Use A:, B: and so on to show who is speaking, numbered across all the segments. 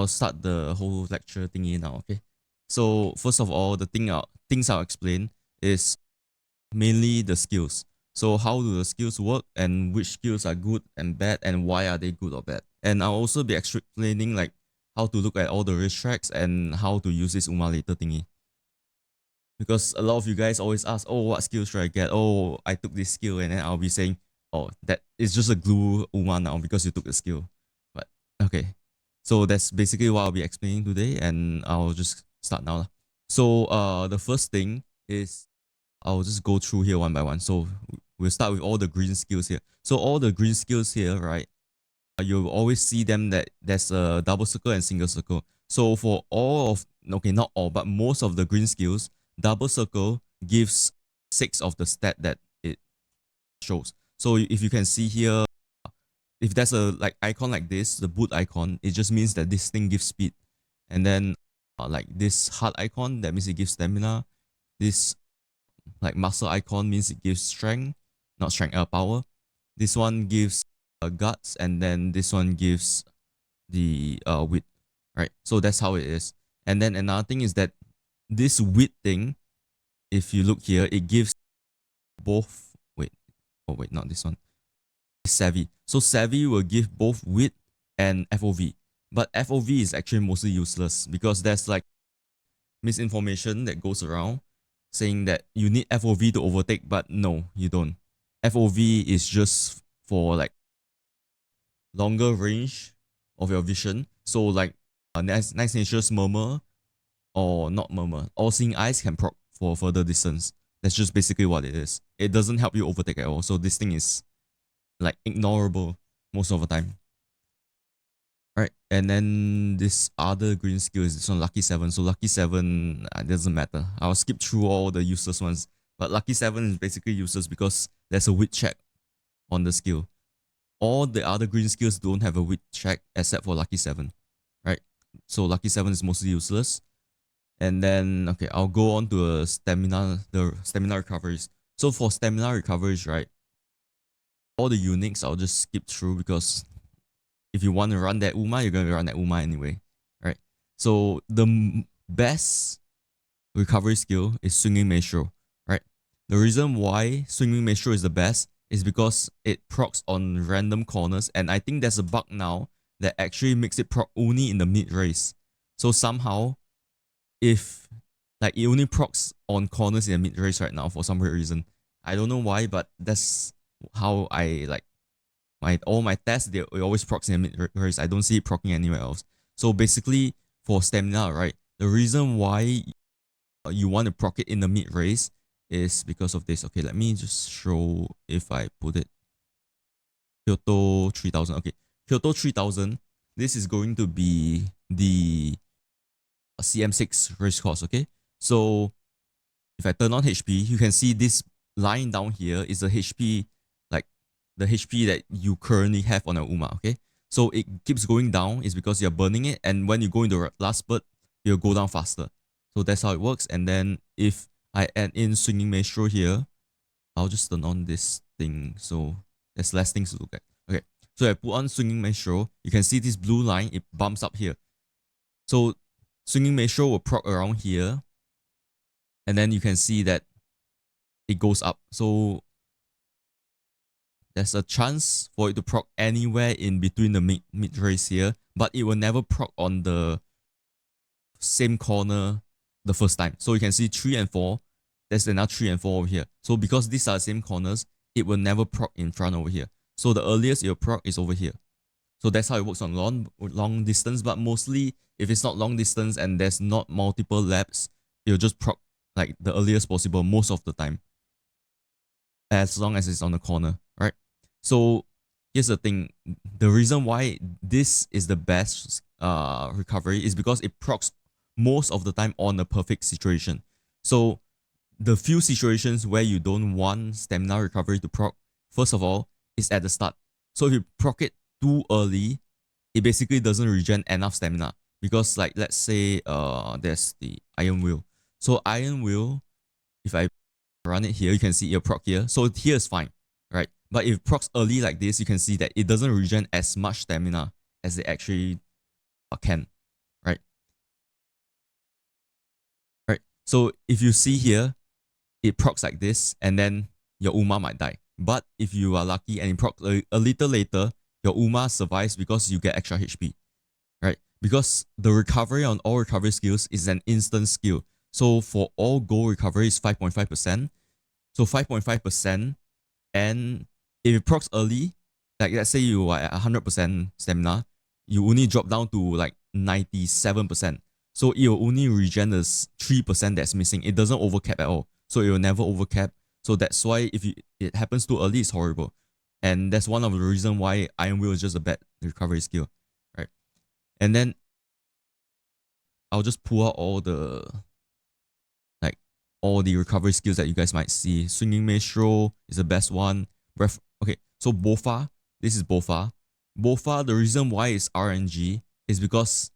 A: I'll start the whole lecture thingy now, okay? So first of all, things I'll explain is mainly the skills. So how do the skills work and which skills are good and bad and why are they good or bad? And I'll also be explaining like how to look at all the racetracks and how to use this Uma later thingy. Because a lot of you guys always ask, oh, what skill should I get? Oh, I took this skill, and then I'll be saying, oh, that is just a glue Uma now because you took the skill. But okay. So that's basically what I'll be explaining today, and I'll just start now. So the first thing is I'll just go through here one by one. So we'll start with all the green skills here. So all the green skills here, right? You'll always see them that there's a double circle and single circle. So for all of, okay, not all, but most of the green skills, double circle gives 6 of the stat that it shows. So if you can see here, if there's a like icon like this, the boot icon, it just means that this thing gives speed. And then like this heart icon, that means it gives stamina. This like muscle icon means it gives strength, not strength, power. This one gives guts, and then this one gives the width, right? So that's how it is. And then another thing is that this width thing, if you look here, it gives both, wait, not this one, savvy. So savvy will give both width and FOV, but FOV is actually mostly useless because there's like misinformation that goes around saying that you need FOV to overtake, but no, you don't. FOV is just for like longer range of your vision. So like nice nature's murmur or not murmur, all seeing eyes can proc for further distance. That's just basically what it is. It doesn't help you overtake at all. So this thing is like ignorable most of the time. Right, and then this other green skill is this one, Lucky 7. So Lucky 7 doesn't matter. I'll skip through all the useless ones. But Lucky 7 is basically useless because there's a width check on the skill. All the other green skills don't have a width check except for Lucky 7. Right? So Lucky 7 is mostly useless. And then, okay, I'll go on to the stamina recoveries. So for stamina recoveries, right, all the uniques I'll just skip through because if you want to run that Uma, you're going to run that Uma anyway, right? So the best recovery skill is Swinging Maestro, right? The reason why Swinging Maestro is the best is because it procs on random corners, and I think there's a bug now that actually makes it proc only in the mid race. So somehow, if like it only procs on corners in the mid race right now for some weird reason, I don't know why, but that's how I like all my tests, they always proc in the mid race. I don't see it procking anywhere else. So basically for stamina, right, the reason why you want to proc it in the mid race is because of this. Okay, let me just show if I put it. Kyoto 3000. Okay, Kyoto 3000. This is going to be the CM6 race course. Okay, so if I turn on HP, you can see this line down here is the HP, like the HP that you currently have on a Uma. Okay, so it keeps going down is because you're burning it, and when you go into the last spurt, you'll go down faster. So that's how it works. And then if I add in Swinging Maestro here, I'll just turn on this thing so there's less things to look at. Okay, so I put on Swinging Maestro, you can see this blue line, it bumps up here. So Swinging Maestro will proc around here, and then you can see that it goes up. So there's a chance for it to proc anywhere in between the mid race here, but it will never proc on the same corner the first time. So you can see 3 and 4. There's another 3 and 4 over here. So because these are the same corners, it will never proc in front over here. So the earliest it will proc is over here. So that's how it works on long distance. But mostly, if it's not long distance and there's not multiple laps, it'll just proc like the earliest possible most of the time, as long as it's on the corner, right? So here's the thing. The reason why this is the best recovery is because it procs most of the time on a perfect situation. So the few situations where you don't want stamina recovery to proc, first of all, is at the start. So if you proc it too early, it basically doesn't regen enough stamina. Because like, let's say there's the Iron Wheel. So Iron Wheel, if I run it here, you can see it proc here. So here is fine, right? But if it procs early like this, you can see that it doesn't regen as much stamina as it actually can. So if you see here, it procs like this, and then your Uma might die. But if you are lucky and it procs a little later, your Uma survives because you get extra HP, right? Because the recovery on all recovery skills is an instant skill. So for all gold recovery is 5.5%. So 5.5%, and if it procs early, like let's say you are at 100% stamina, you only drop down to like 97%. So it will only regen the 3% that's missing. It doesn't overcap at all. So it will never overcap. So that's why if it happens too early, it's horrible. And that's one of the reasons why Iron Will is just a bad recovery skill, right? And then I'll just pull out all the recovery skills that you guys might see. Swinging Maestro is the best one. Breath. Okay, so Bofa. This is Bofa. Bofa, the reason why it's RNG is because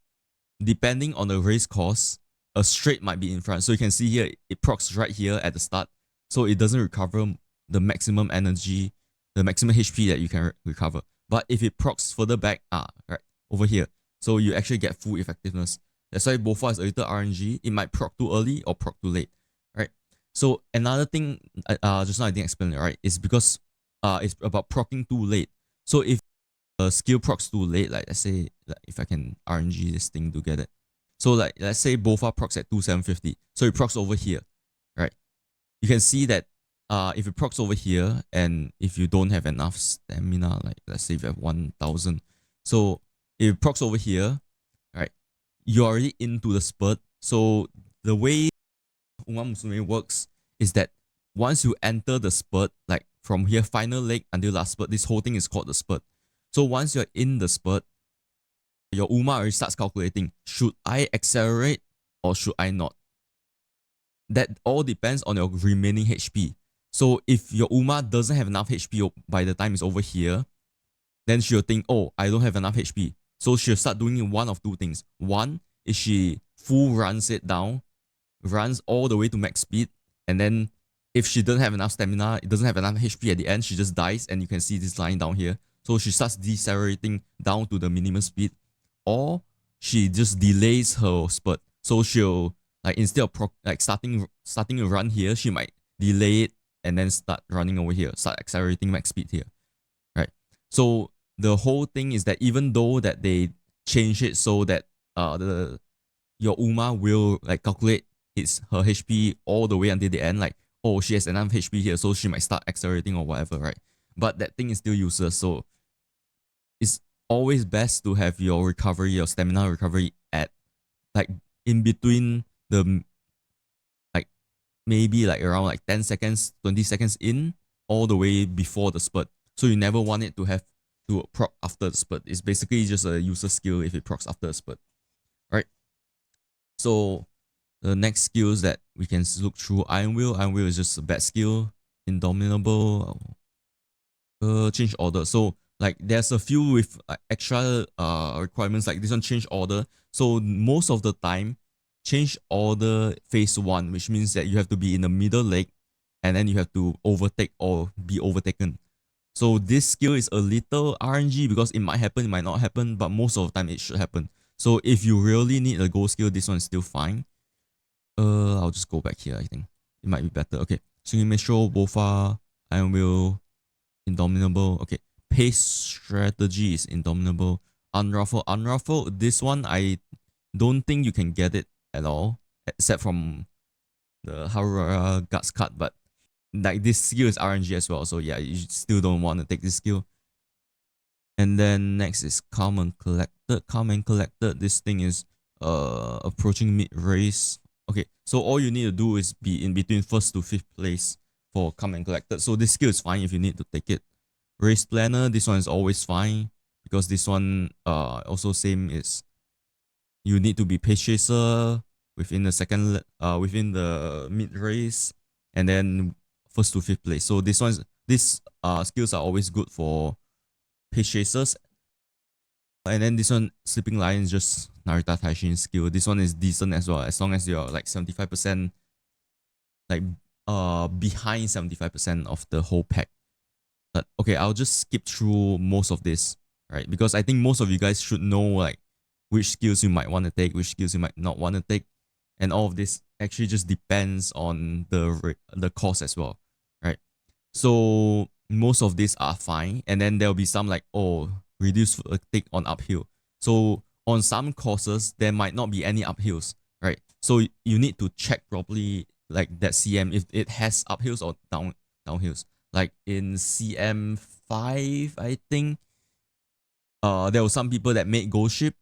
A: depending on the race course, a straight might be in front. So you can see here, it procs right here at the start. So it doesn't recover the maximum energy, the maximum HP that you can recover. But if it procs further back, right, over here, so you actually get full effectiveness. That's why Bofa is a little RNG. It might proc too early or proc too late, right? So another thing, just now I didn't explain it, right? Is because it's about proccing too late. So if skill procs too late, like let's say, like if I can RNG this thing to get it. So like let's say Bofa procs at 2750. So it procs over here, right? You can see that if it procs over here and if you don't have enough stamina, like let's say if you have 1000, so if it procs over here, right, you're already into the spurt. So the way Umamusume works is that once you enter the spurt, like from here, final leg until last spurt, this whole thing is called the spurt. So once you're in the spurt, your Uma already starts calculating, should I accelerate or should I not? That all depends on your remaining HP. So if your Uma doesn't have enough HP by the time it's over here, then she'll think, oh, I don't have enough HP. So she'll start doing one of two things. One is she full runs it down, runs all the way to max speed, and then if she doesn't have enough stamina, it doesn't have enough HP at the end, she just dies, and you can see this line down here. So she starts decelerating down to the minimum speed, or she just delays her spurt. So she'll like instead of starting a run here, she might delay it and then start running over here, start accelerating max speed here, right? So the whole thing is that even though that they change it so that your Uma will like calculate her HP all the way until the end, like, oh, she has enough HP here, so she might start accelerating or whatever, right? But that thing is still useless, so it's always best to have your stamina recovery at like in between the like maybe like around like 10 seconds, 20 seconds in, all the way before the spurt. So you never want it to have to proc after the spurt. It's basically just a user skill if it procs after the spurt, right? So the next skills that we can look through, Iron Will. Iron Will is just a bad skill. Indomitable. Change order. So like there's a few with extra requirements, like this one, change order. So most of the time, change order phase 1, which means that you have to be in the middle leg and then you have to overtake or be overtaken. So this skill is a little RNG because it might happen, it might not happen, but most of the time it should happen. So if you really need a gold skill, this one is still fine. I'll just go back here, I think. It might be better. Okay. Swinging Maestro, Bofa, Iron Will, Indomitable. Okay. Pace strategy is Indomitable. Unruffle. Unruffle, this one, I don't think you can get it at all, except from the Harura Guts cut, but like this skill is RNG as well, so yeah, you still don't want to take this skill. And then next is Calm and Collected. Calm and Collected, this thing is approaching mid-race. Okay, so all you need to do is be in between 1st to 5th place for Calm and Collected. So this skill is fine if you need to take it. Race Planner, this one is always fine because this one also same is you need to be Pace Chaser within the mid-race and then 1st to 5th place. So these skills are always good for Pace Chasers. And then this one, Sleeping Lion, is just Narita Taishin skill. This one is decent as well, as long as you're like 75%, like behind 75% of the whole pack. But okay, I'll just skip through most of this, right? Because I think most of you guys should know like which skills you might want to take, which skills you might not want to take, and all of this actually just depends on the cost as well, right? So most of these are fine, and then there'll be some like, oh, reduce fatigue on uphill. So on some courses there might not be any uphills, right? So you need to check properly like that CM if it has uphills or downhills. Like in CM5, I think there were some people that made Ghost Ship.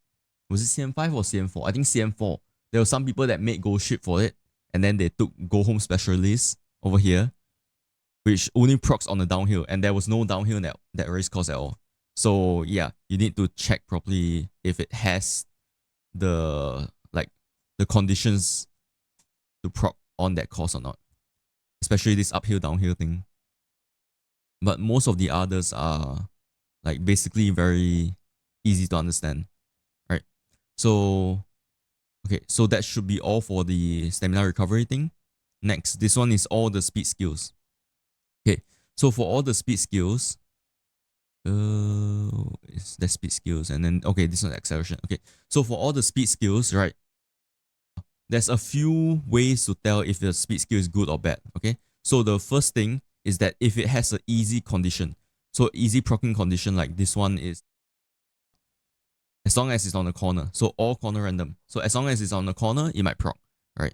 A: Was it CM5 or CM4? I think CM4. There were some people that made Ghost Ship for it, and then they took Go Home Specialist over here, which only procs on the downhill, and there was no downhill in that race course at all. So yeah, you need to check properly if it has the like the conditions to proc on that course or not, especially this uphill downhill thing. But most of the others are like basically very easy to understand, right? So okay, so that should be all for the stamina recovery thing. Next, this one is all the speed skills. Okay, so for all the speed skills, is the speed skills, and then okay, this one acceleration. Okay, so for all the speed skills, right, there's a few ways to tell if the speed skill is good or bad. Okay, so the first thing is that if it has an easy condition, so easy proccing condition like this one is as long as it's on the corner, so all corner random. So as long as it's on the corner, it might proc, right?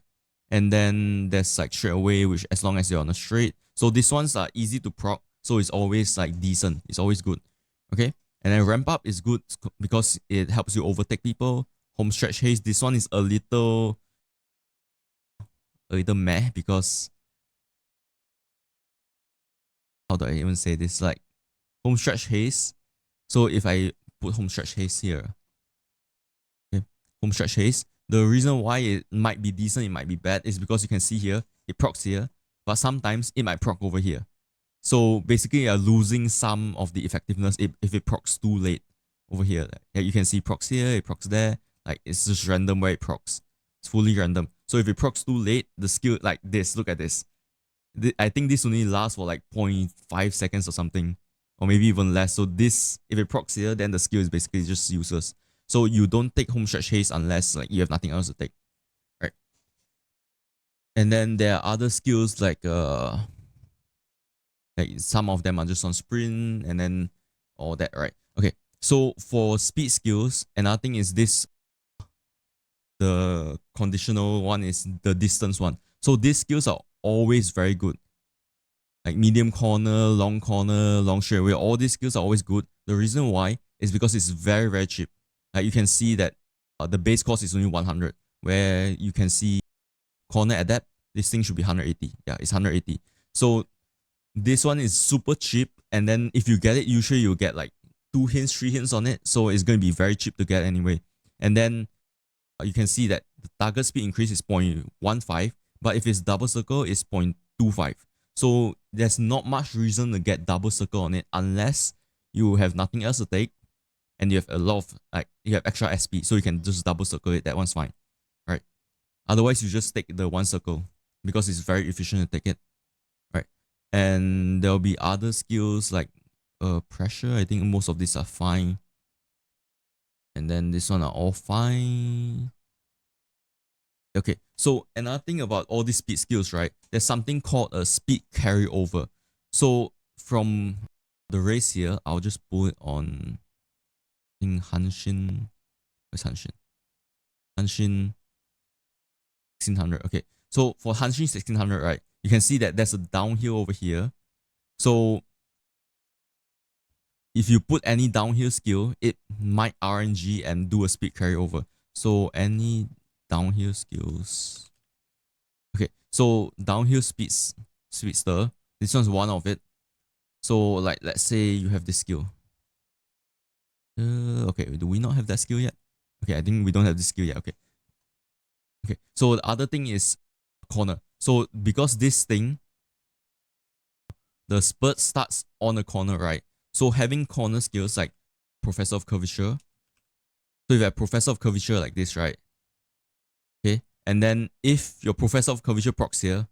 A: And then there's like straight away, which as long as you're on a straight. So these ones are easy to proc, so it's always like decent. It's always good, okay? And then ramp up is good because it helps you overtake people. Home stretch haste, this one is a little meh because how do I even say this? Like home stretch haste. So if I put home stretch haste here, okay, home stretch haste. The reason why it might be decent, it might be bad, is because you can see here, it procs here, but sometimes it might proc over here. So basically, you're losing some of the effectiveness if it procs too late over here. Yeah, you can see procs here, it procs there. Like it's just random where it procs. It's fully random. So if it procs too late, the skill like this, look at this. I think this only lasts for like 0.5 seconds or something, or maybe even less. So this, if it procs here, then the skill is basically just useless. So you don't take home stretch haste unless like you have nothing else to take, right? And then there are other skills like some of them are just on sprint and then all that, right? Okay, so for speed skills, another thing is this, the conditional one is the distance one. So these skills are always very good. Like medium corner, long straightaway, all these skills are always good. The reason why is because it's very, very cheap. Like you can see that the base cost is only 100, where you can see corner adapt, this thing should be 180. Yeah, it's 180. So this one is super cheap, and then if you get it, usually you get like 2 hints, 3 hints on it. So it's going to be very cheap to get anyway. And then you can see that the target speed increase is 0.15, but if it's double circle, it's 0.25. So there's not much reason to get double circle on it unless you have nothing else to take and you have a lot of like you have extra SP, so you can just double circle it. That one's fine, right? Otherwise, you just take the one circle because it's very efficient to take it, right? And there'll be other skills like pressure. I think most of these are fine, and then this one are all fine. Okay, so another thing about all these speed skills, right? There's something called a speed carryover. So from the race here, I'll just put it on in Hanshin. Where's Hanshin? Hanshin 1600. Okay, so for Hanshin 1600, right? You can see that there's a downhill over here. So if you put any downhill skill, it might RNG and do a speed carryover. So any downhill skills. Okay, so downhill speedster. This one's one of it. So like let's say you have this skill. Okay, do we not have that skill yet? Okay, I think we don't have this skill yet. Okay. Okay, so the other thing is corner. So because this thing, the spurt starts on a corner, right? So having corner skills like Professor of Curvature. So if you have Professor of Curvature like this, right? Okay, and then if your Professor of Curvature procs here,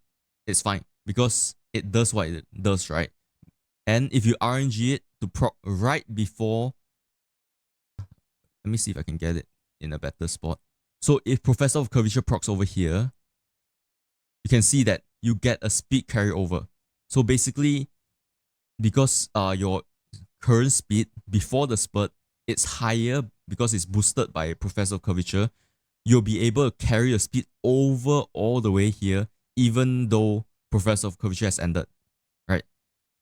A: it's fine because it does what it does, right? And if you RNG it to proc right before, let me see if I can get it in a better spot. So if Professor of Curvature procs over here, you can see that you get a speed carryover. So basically, because your current speed before the spurt, it's higher because it's boosted by Professor of Curvature, you'll be able to carry your speed over all the way here, even though Professor of Curvature has ended, right?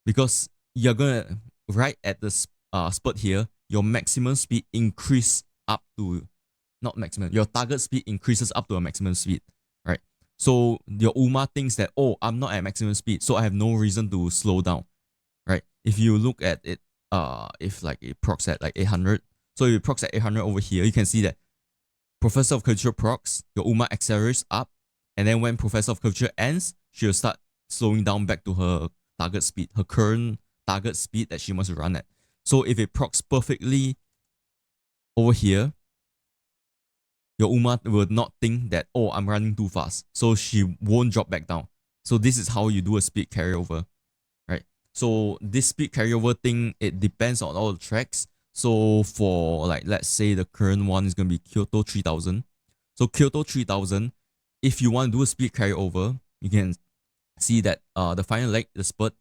A: Because you're gonna, right at the spurt here, your maximum speed increase up to, not maximum, your target speed increases up to a maximum speed, right? So your Uma thinks that, oh, I'm not at maximum speed, so I have no reason to slow down, right? If you look at it, if like it procs at like 800, so if it procs at 800 over here, you can see that Professor of Curvature procs, your Uma accelerates up, and then when Professor of Curvature ends, she'll start slowing down back to her target speed, her current target speed that she wants to run at. So if it procs perfectly over here, your Uma will not think that, oh, I'm running too fast. So she won't drop back down. So this is how you do a speed carryover, right? So this speed carryover thing, it depends on all the tracks. So for like, let's say the current one is going to be Kyoto 3000. So Kyoto 3000, if you want to do a speed carryover, you can see that the final leg, the spurt,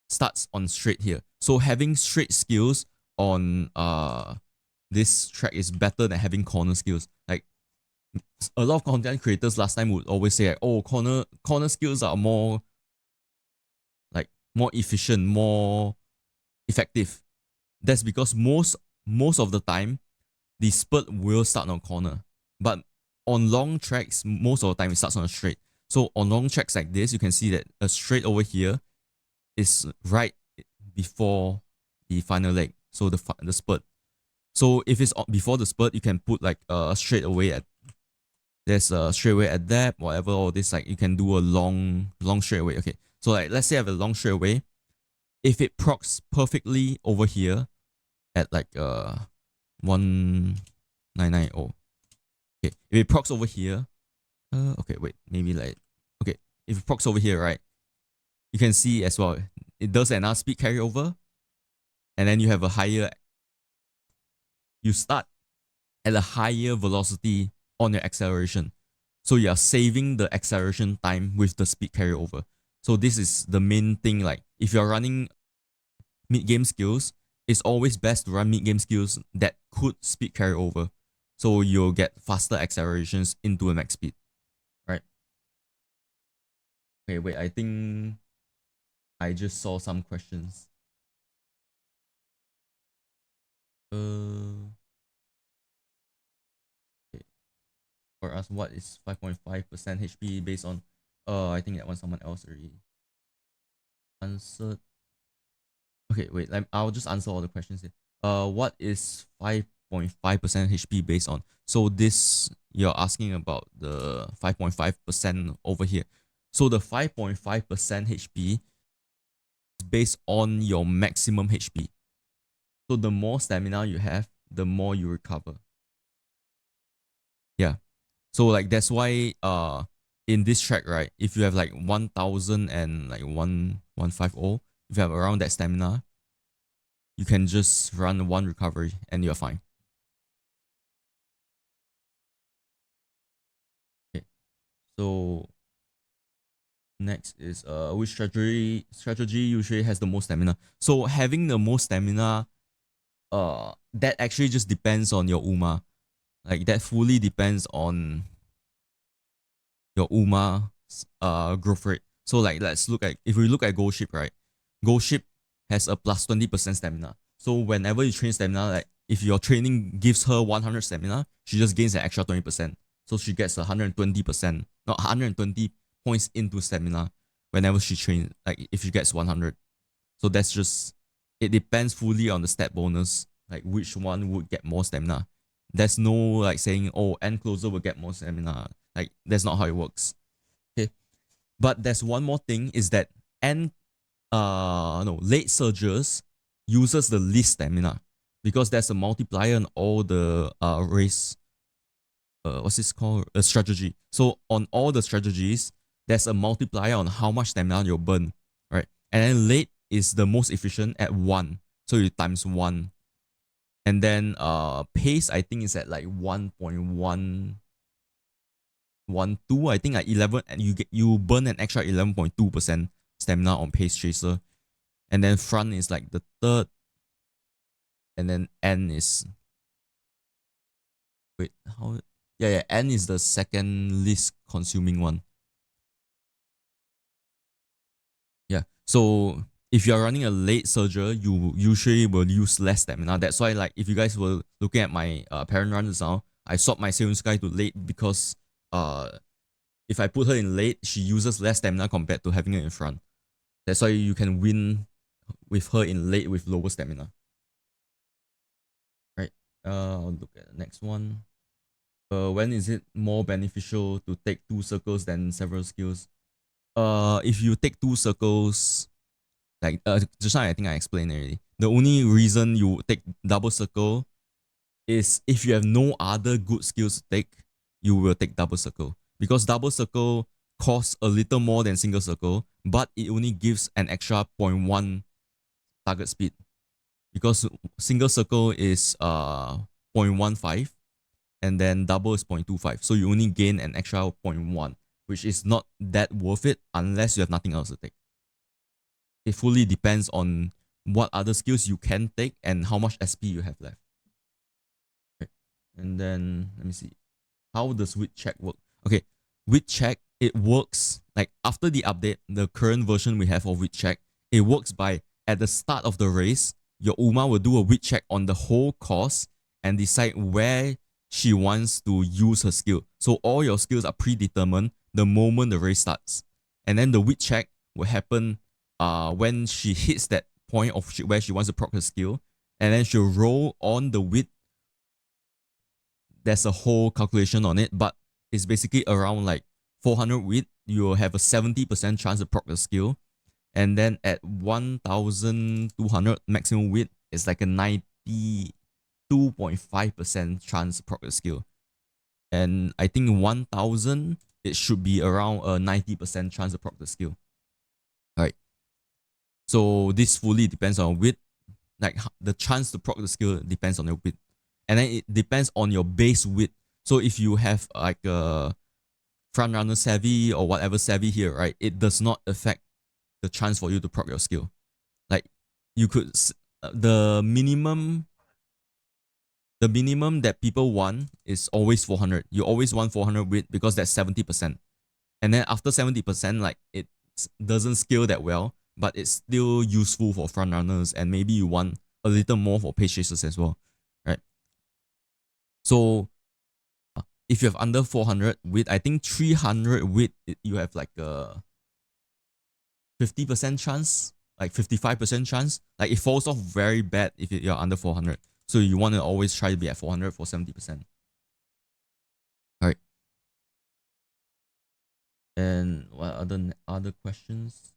A: starts on straight here. So having straight skills on this track is better than having corner skills. Like a lot of content creators last time would always say, like, oh, corner skills are more like more efficient, more effective. That's because most of the time the spurt will start on corner, but on long tracks most of the time it starts on a straight. So on long tracks like this, you can see that a straight over here is right before the final leg, so the spurt. So if it's before the spurt, you can put like a straight away at, there's a straight away at that, whatever, or this, like you can do a long straight away. Okay, so like let's say I have a long straight away. If it procs perfectly over here at like 1990, okay, if it procs over here, okay, wait, maybe like, okay, if it procs over here, right, you can see as well, it does another speed carryover, and then you have a higher, you start at a higher velocity on your acceleration. So you are saving the acceleration time with the speed carryover. So this is the main thing. Like if you're running mid-game skills, it's always best to run mid-game skills that could speed carryover. So you'll get faster accelerations into a max speed, right? Okay, wait, I think I just saw some questions. Okay. For us, what is 5.5% HP based on? I think that one someone else already answered. Okay, wait, I'll just answer all the questions here. What is 5.5% HP based on? So this, you're asking about the 5.5% over here. So the 5.5% HP is based on your maximum HP. So the more stamina you have, the more you recover. Yeah. So like that's why in this track, right, if you have like 1000 and like 1150, if you have around that stamina, you can just run one recovery and you're fine. Okay. So next is which strategy usually has the most stamina. So having the most stamina, that actually just depends on your Uma. Like that fully depends on your Uma growth rate. So like let's look at, if we look at Gold Ship, right? Gold Ship has a plus 20% stamina. So whenever you train stamina, like if your training gives her 100 stamina, she just gains an extra 20%. So she gets 120%, not 120 points into stamina whenever she trains, like if she gets 100. So that's just, it depends fully on the stat bonus, like which one would get more stamina. There's no like saying, oh, end closer will get more stamina. Like that's not how it works. Okay. But there's one more thing is that late surgers uses the least stamina because there's a multiplier on all the race, what's this called, a strategy. So on all the strategies, there's a multiplier on how much stamina you'll burn, right? And then late is the most efficient at 1, so you times 1. And then pace, I think, is at like 1.1, 2, I think, like 11, and you burn an extra 11.2% stamina on Pace Chaser. And then front is like the third. And then N is, wait, how? Yeah, N is the second least consuming one. Yeah. So if you're running a late surger, you usually will use less stamina. That's why, like, if you guys were looking at my parent runs now, I swapped my Serum Sky to late because if I put her in late, she uses less stamina compared to having her in front. That's why you can win with her in late with lower stamina. Right. I'll look at the next one. When is it more beneficial to take 2 circles than several skills? If you take 2 circles, like just now I think I explained already. The only reason you take double circle is if you have no other good skills to take, you will take double circle. Because double circle costs a little more than single circle, but it only gives an extra 0.1 target speed. Because single circle is 0.15 and then double is 0.25. So you only gain an extra 0.1, which is not that worth it unless you have nothing else to take. It fully depends on what other skills you can take and how much SP you have left. Okay. And then let me see. How does wit check work? Okay, wit check, it works like after the update, the current version we have of wit check, it works by at the start of the race, your Uma will do a wit check on the whole course and decide where she wants to use her skill. So all your skills are predetermined the moment the race starts. And then the wit check will happen when she hits that point of where she wants to proc her skill. And then she'll roll on the wit. There's a whole calculation on it, but it's basically around like 400 wit, you'll have a 70% chance to proc the skill. And then at 1,200 maximum wit, it's like a 92.5% chance to proc the skill. And I think 1,000, it should be around a 90% chance to proc the skill. Alright. So this fully depends on wit. Like the chance to proc the skill depends on your wit. And then it depends on your base wit. So if you have like a front runner savvy or whatever savvy here, right, it does not affect the chance for you to proc your skill. Like you could, the minimum that people want is always 400. You always want 400 wit because that's 70%. And then after 70%, like it doesn't scale that well, but it's still useful for front runners, and maybe you want a little more for pace chasers as well, right? So if you have under 400 wit, I think 300 wit, you have like a 50% chance, like 55% chance. Like it falls off very bad if you're under 400. So you want to always try to be at 400 for 70%. All right. And what other questions?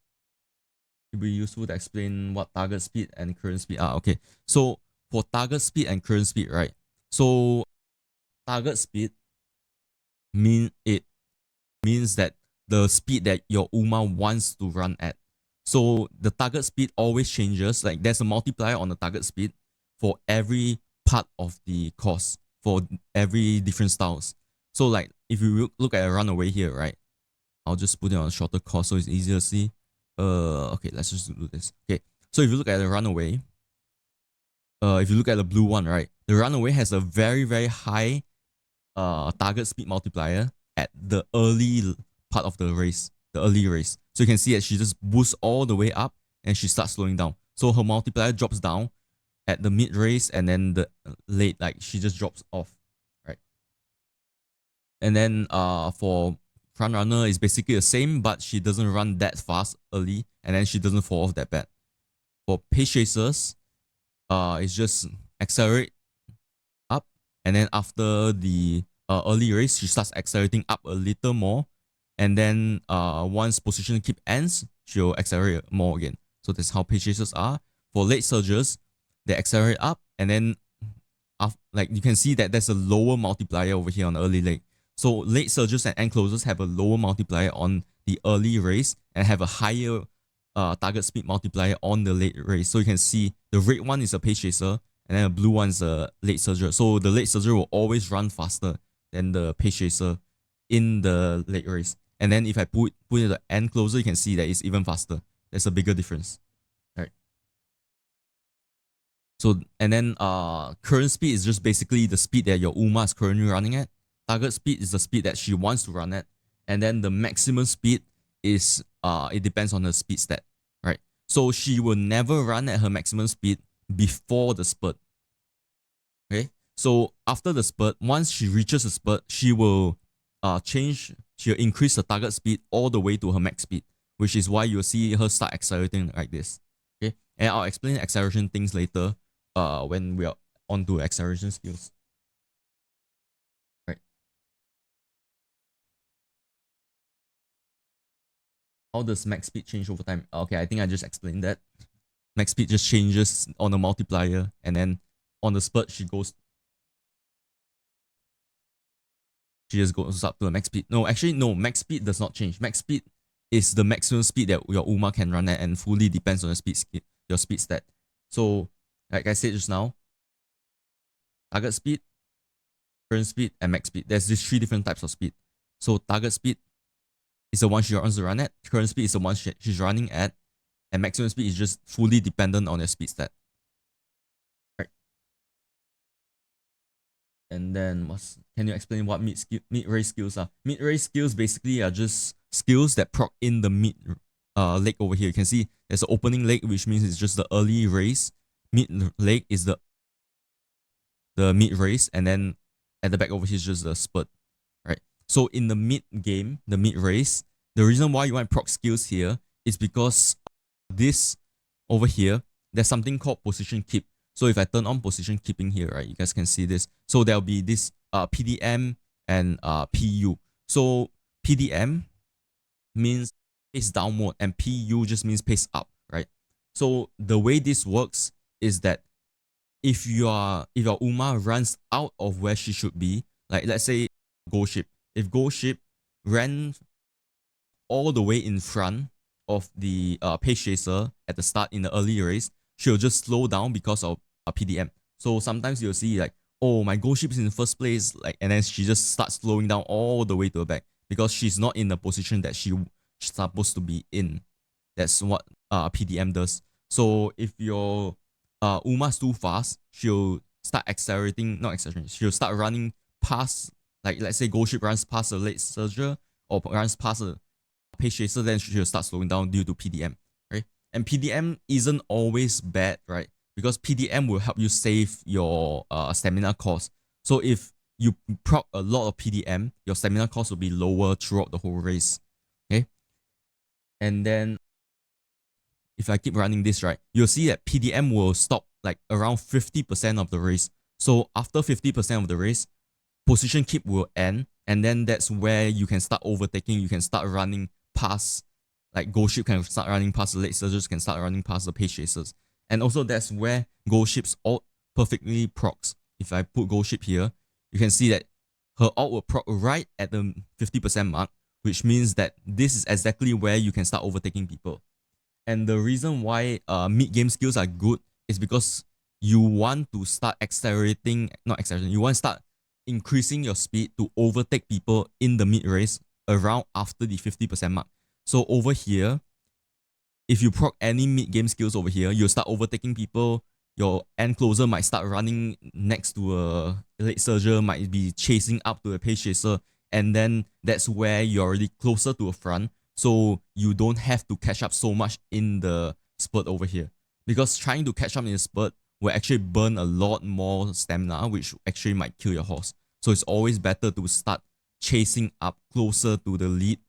A: It would be useful to explain what target speed and current speed are. Okay. So for target speed and current speed, right? So target speed means that the speed that your Uma wants to run at. So the target speed always changes. Like there's a multiplier on the target speed for every part of the course, for every different styles. So like if you look at a runaway here, right? I'll just put it on a shorter course so it's easier to see. Okay, let's just do this. Okay, so if you look at the runaway, if you look at the blue one, right? The runaway has a very, very high target speed multiplier at the early part of the race, the early race. So you can see that she just boosts all the way up and she starts slowing down. So her multiplier drops down at the mid race, and then the late, like she just drops off, right? And then for front runner is basically the same, but she doesn't run that fast early, and then she doesn't fall off that bad. For pace chasers, it's just accelerate up, and then after the early race, she starts accelerating up a little more, and then once position keep ends, she'll accelerate more again. So that's how pace chasers are. For late surgers, they accelerate up, and then like you can see that there's a lower multiplier over here on the early leg. So late surgers and end closers have a lower multiplier on the early race and have a higher target speed multiplier on the late race. So you can see the red one is a pace chaser, and then the blue one is a late surger. So the late surger will always run faster than the pace chaser in the leg race. And then if I put it at the end closer, you can see that it's even faster. There's a bigger difference. Right. So and then current speed is just basically the speed that your Uma is currently running at. Target speed is the speed that she wants to run at. And then the maximum speed is it depends on her speed stat. Right. So she will never run at her maximum speed before the spurt. Okay. So after the spurt, once she reaches the spurt, she will she'll increase the target speed all the way to her max speed, which is why you'll see her start accelerating like this. Okay. And I'll explain acceleration things later when we are on to acceleration skills. Right. How does max speed change over time? Okay, I think I just explained that. Max speed just changes on a multiplier, and then on the spurt, she just goes up to a max speed. No, actually, no, max speed does not change. Max speed is the maximum speed that your Uma can run at and fully depends on your speed stat. So, like I said just now, target speed, current speed, and max speed. There's these 3 different types of speed. So, target speed is the one she wants to run at, current speed is the one she's running at, and maximum speed is just fully dependent on your speed stat. Right. And then can you explain what mid-race skills are? Mid-race skills basically are just skills that proc in the mid leg over here. You can see there's an opening leg, which means it's just the early race. Mid leg is the mid race, and then at the back over here is just the spurt. Right. So in the mid game, the mid race, the reason why you want proc skills here is because this over here, there's something called position keep. So if I turn on position keeping here, right, you guys can see this. So there'll be this PDM and PU. So PDM means pace down mode and PU just means pace up, right? So the way this works is that if your Uma runs out of where she should be, like let's say Ghost Ship. If Ghost Ship ran all the way in front of the pace chaser at the start in the early race, she'll just slow down because of PDM. So sometimes you'll see like, oh, my Ghost Ship is in the first place, like, and then she just starts slowing down all the way to the back because she's not in the position that she's supposed to be in. That's what PDM does. So if your Uma's too fast, she'll start accelerating, not accelerating, she'll start running past, like let's say Ghost Ship runs past a late surger or runs past a pace chaser, then she'll start slowing down due to PDM, right? And PDM isn't always bad, right? Because PDM will help you save your stamina cost. So if you proc a lot of PDM, your stamina cost will be lower throughout the whole race, okay? And then if I keep running this, right, you'll see that PDM will stop like around 50% of the race. So after 50% of the race, position keep will end, and then that's where you can start overtaking, you can start running past, like Ghost Ship can start running past the late surgers, can start running past the pace chasers. And also that's where Ghost Ship's ult perfectly procs. If I put Ghost Ship here, you can see that her ult will proc right at the 50% mark, which means that this is exactly where you can start overtaking people. And the reason why mid-game skills are good is because you want to start accelerating, not accelerating, you want to start increasing your speed to overtake people in the mid-race around after the 50% mark. So over here, if you proc any mid-game skills over here, you'll start overtaking people. Your end closer might start running next to a late surger, might be chasing up to a pace chaser, and then that's where you're already closer to a front, so you don't have to catch up so much in the spurt over here. Because trying to catch up in the spurt will actually burn a lot more stamina, which actually might kill your horse. So it's always better to start chasing up closer to the lead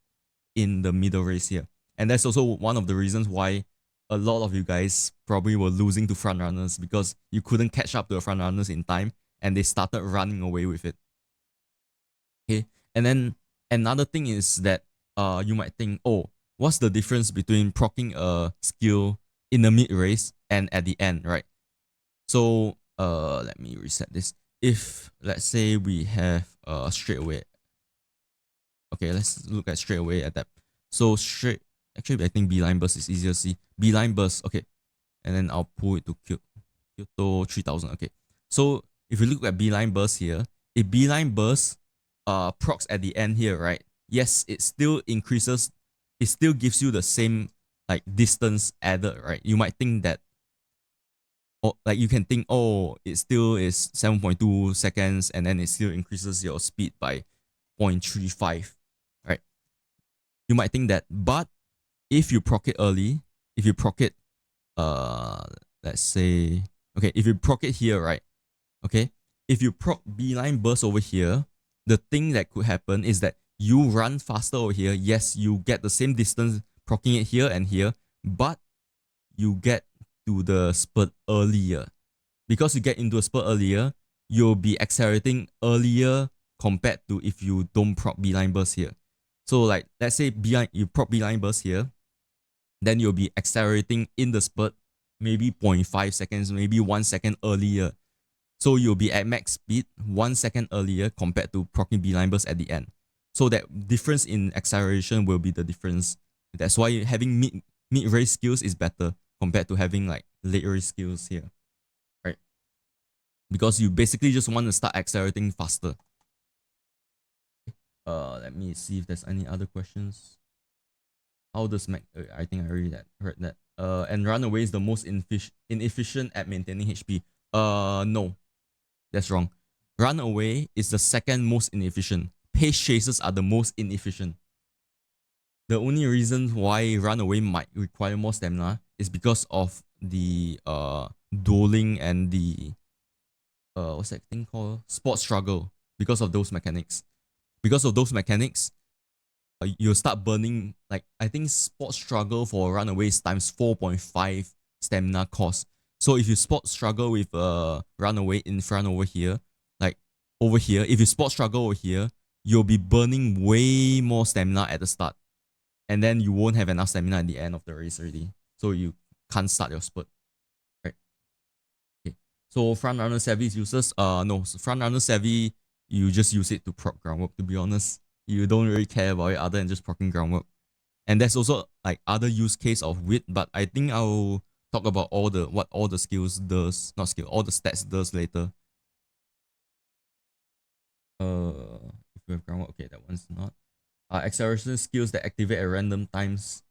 A: in the middle race here. And that's also one of the reasons why a lot of you guys probably were losing to front runners, because you couldn't catch up to the front runners in time and they started running away with it. Okay, and then another thing is that you might think, oh, what's the difference between proccing a skill in the mid race and at the end, right? So let me reset this. If let's say we have straight away, okay, let's look at straight away at that. So straight, actually I think beeline burst is easier to see. Beeline burst, okay, and then I'll pull it to Kyoto 3000. Okay, so if you look at beeline burst here, if beeline burst procs at the end here, right? Yes, it still increases, it still gives you the same like distance added, right? You might think that, or like you can think, oh, it still is 7.2 seconds, and then it still increases your speed by 0.35, right? You might think that, but if you proc it early, if you proc it, uh, let's say, okay, if you proc it here, right? Okay, if you proc beeline burst over here, the thing that could happen is that you run faster over here. Yes, you get the same distance proccing it here and here, but you get to the spurt earlier. Because you get into a spurt earlier, you'll be accelerating earlier compared to if you don't proc beeline burst here. So like, let's say behind you proc beeline burst here, then you'll be accelerating in the spurt maybe 0.5 seconds, maybe 1 second earlier. So you'll be at max speed 1 second earlier compared to proccing beeline burst at the end. So that difference in acceleration will be the difference. That's why having mid race skills is better compared to having like late race skills here, right? Because you basically just want to start accelerating faster. Let me see if there's any other questions. How does I think I already heard that. And runaway is the most inefficient at maintaining HP. No, that's wrong. Runaway is the second most inefficient. Pace chasers are the most inefficient. The only reason why runaway might require more stamina is because of the dueling and the what's that thing called? Sport struggle. Because of those mechanics. Because of those mechanics, you'll start burning, like, I think sport struggle for runaways times 4.5 stamina cost. So if you sport struggle with runaway in front over here, like over here, if you sport struggle over here, you'll be burning way more stamina at the start. And then you won't have enough stamina at the end of the race already. So you can't start your spurt. Right. Okay. So front runner savvy is useless. No, so front runner savvy, you just use it to proc groundwork, to be honest. You don't really care about it other than just proccing groundwork. And there's also like other use case of wit, but I think I'll talk about what all the skills does, not skill, all the stats does later. If we have groundwork, okay, that one's not. Acceleration skills that activate at random times.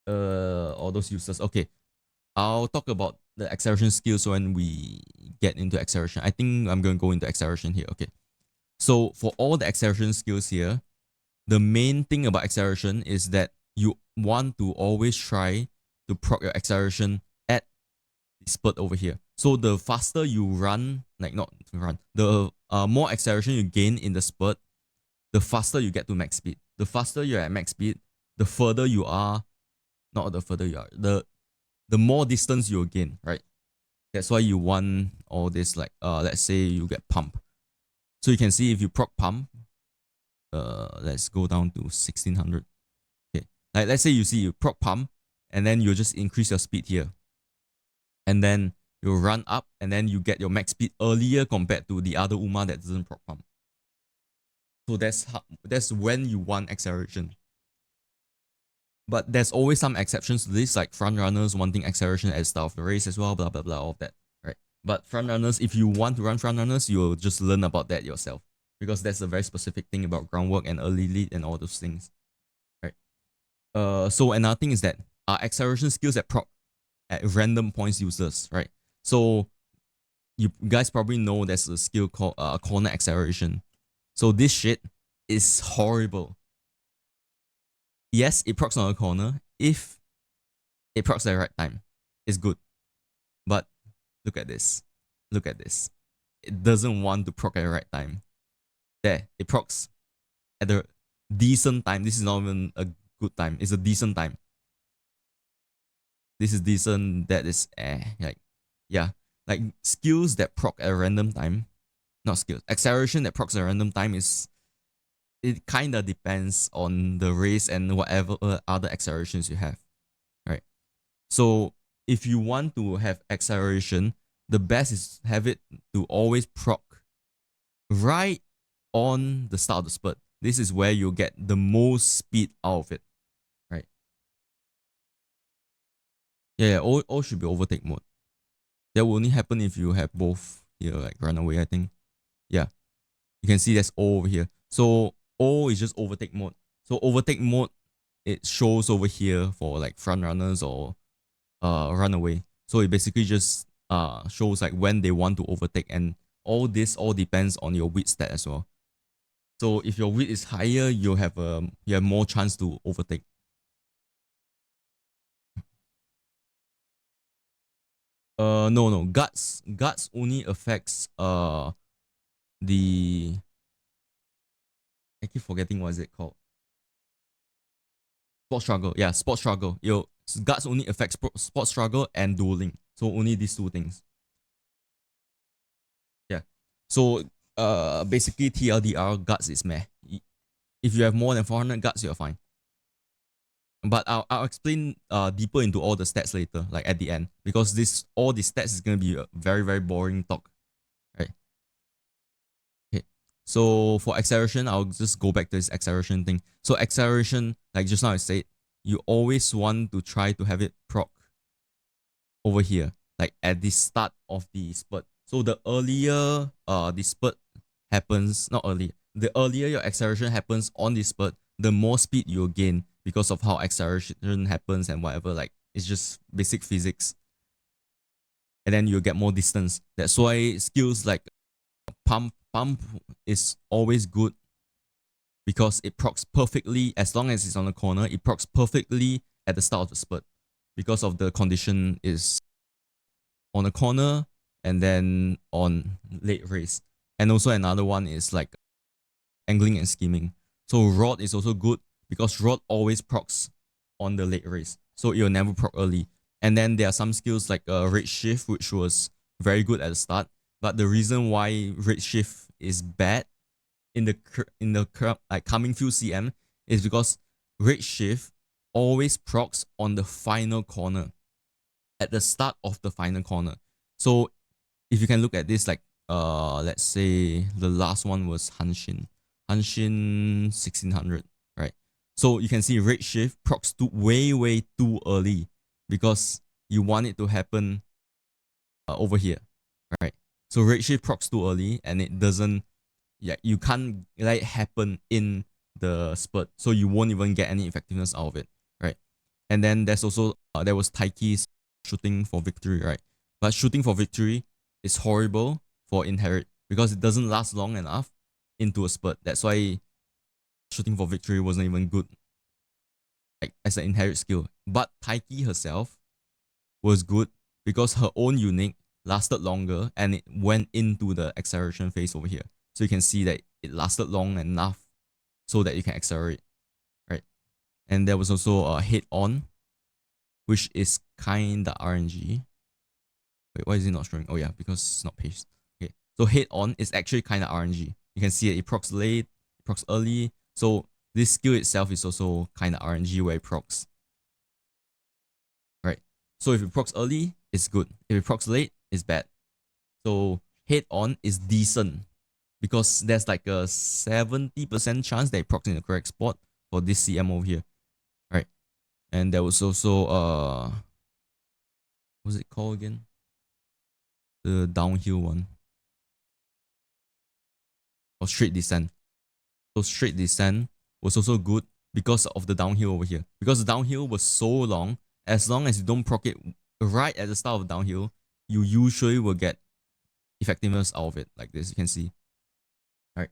A: All those uses. Okay, I'll talk about the acceleration skills when we get into acceleration. I think I'm going to go into acceleration here. Okay, so for all the acceleration skills here, the main thing about acceleration is that you want to always try to proc your acceleration at the spurt over here. So the faster you run, like not run, the more acceleration you gain in the spurt, the faster you get to max speed. The faster you're at max speed, the further you are, not the further you are, the more distance you'll gain, right? That's why you want all this, like, let's say you get pump. So you can see if you proc pump, let's go down to 1600. Okay, like let's say you see you proc pump, and then you just increase your speed here. And then you run up, and then you get your max speed earlier compared to the other Uma that doesn't proc pump. So that's when you want acceleration. But there's always some exceptions to this, like front runners wanting acceleration at the start of the race as well, blah, blah, blah, all of that, right? But front runners, if you want to run front runners, you'll just learn about that yourself, because that's a very specific thing about groundwork and early lead and all those things, right? So another thing is that acceleration skills that proc at random points useless, right? So you guys probably know there's a skill called corner acceleration. So this shit is horrible. Yes, it procs on a corner. If it procs at the right time, it's good. But look at this. Look at this. It doesn't want to proc at the right time. There, it procs at the decent time. This is not even a good time. It's a decent time. This is decent. That is like, yeah. Like skills that proc at a random time. Not skills. Acceleration that procs at a random time is, it kind of depends on the race and whatever other accelerations you have, right? So if you want to have acceleration, the best is have it to always proc right on the start of the spurt. This is where you get the most speed out of it, right? Yeah, all should be overtake mode. That will only happen if you have both here, like runaway, I think. Yeah. You can see there's O over here. So O is just overtake mode. So overtake mode, it shows over here for like front runners or runaway. So it basically just shows like when they want to overtake, and all this all depends on your wheat stat as well. So if your wheat is higher, you have more chance to overtake. No. Guts only affects the, I keep forgetting what is it called. Sport struggle. Yeah, sport struggle. Your guts only affects sport struggle and dueling. So only these two things. Yeah. So basically TLDR guts is meh. If you have more than 400 guts, you're fine. But I'll explain deeper into all the stats later, like at the end, because all the stats is gonna be a very very boring talk, right? Okay. So for acceleration, I'll just go back to this acceleration thing. So acceleration, like just now I said, you always want to try to have it proc over here, like at the start of the spurt. So the earlier the spurt happens, not early, the earlier your acceleration happens on the spurt, the more speed you'll gain because of how acceleration happens and whatever. Like it's just basic physics. And then you'll get more distance. That's why skills like pump is always good because it procs perfectly as long as it's on the corner. It procs perfectly at the start of the spurt because of the condition is on the corner and then on late race. And also another one is like angling and scheming. So rod is also good because rod always procs on the late race. So it'll never proc early. And then there are some skills like rate shift, which was very good at the start. But the reason why rate shift is bad in the like coming few CM is because rate shift always procs on the final corner, at the start of the final corner. So if you can look at this, like let's say the last one was Hanshin 1600, right? So you can see rate shift procs to way too early because you want it to happen over here, right? So rate shift procs too early and it doesn't, yeah, you can't let it happen in the spurt, so you won't even get any effectiveness out of it, right? And then there's also there was Taiki's shooting for victory, right? But shooting for victory is horrible for inherit because it doesn't last long enough into a spurt. That's why shooting for victory wasn't even good, like as an inherit skill. But Taiki herself was good because her own unique lasted longer and it went into the acceleration phase over here. So you can see that it lasted long enough so that you can accelerate, right? And there was also a head on, which is kinda RNG. Wait, why is it not showing? Oh yeah, because it's not paste. Okay, so head on is actually kinda RNG. You can see it procs late, it procs early. So this skill itself is also kinda RNG where it procs. Right. So if it procs early, it's good. If it procs late, it's bad. So head on is decent because there's like a 70% chance that it procs in the correct spot for this CM over here. Right. And there was also what's it called again? The downhill one. Or straight descent. So straight descent was also good because of the downhill over here. Because the downhill was so long, as long as you don't proc it right at the start of the downhill, you usually will get effectiveness out of it, like this. You can see. All right.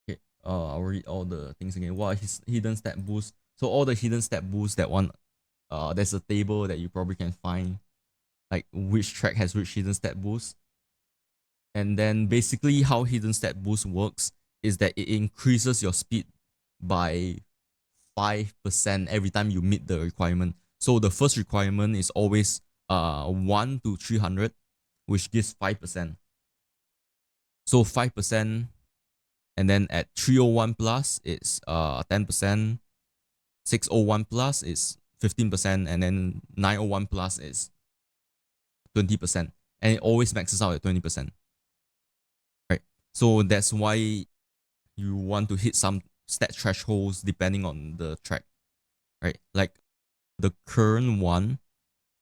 A: Okay. I'll read all the things again. What his hidden stat boost? So all the hidden stat boosts that one, there's a table that you probably can find, like which track has which hidden stat boost. And then basically how hidden stat boost works is that it increases your speed by 5% every time you meet the requirement. So the first requirement is always 1 to 300, which gives 5%. So 5%, and then at 301 plus it's 10%, 601 plus is 15%, and then 901 plus is 20%. And it always maxes out at 20%. Right. So that's why you want to hit some stat thresholds depending on the track. Right. Like the current one,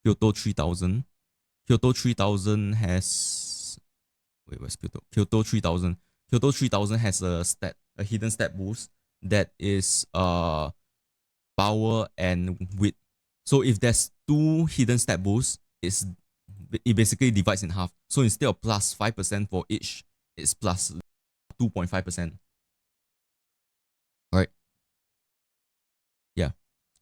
A: Kyoto 3000. Kyoto 3000 has Wait, where's Kyoto? Kyoto 3000. Kyoto 3000 has a hidden stat boost that is power and width. So if there's two hidden stat boosts, it basically divides in half. So instead of plus 5% for each, it's plus 2.5%. Right? Yeah.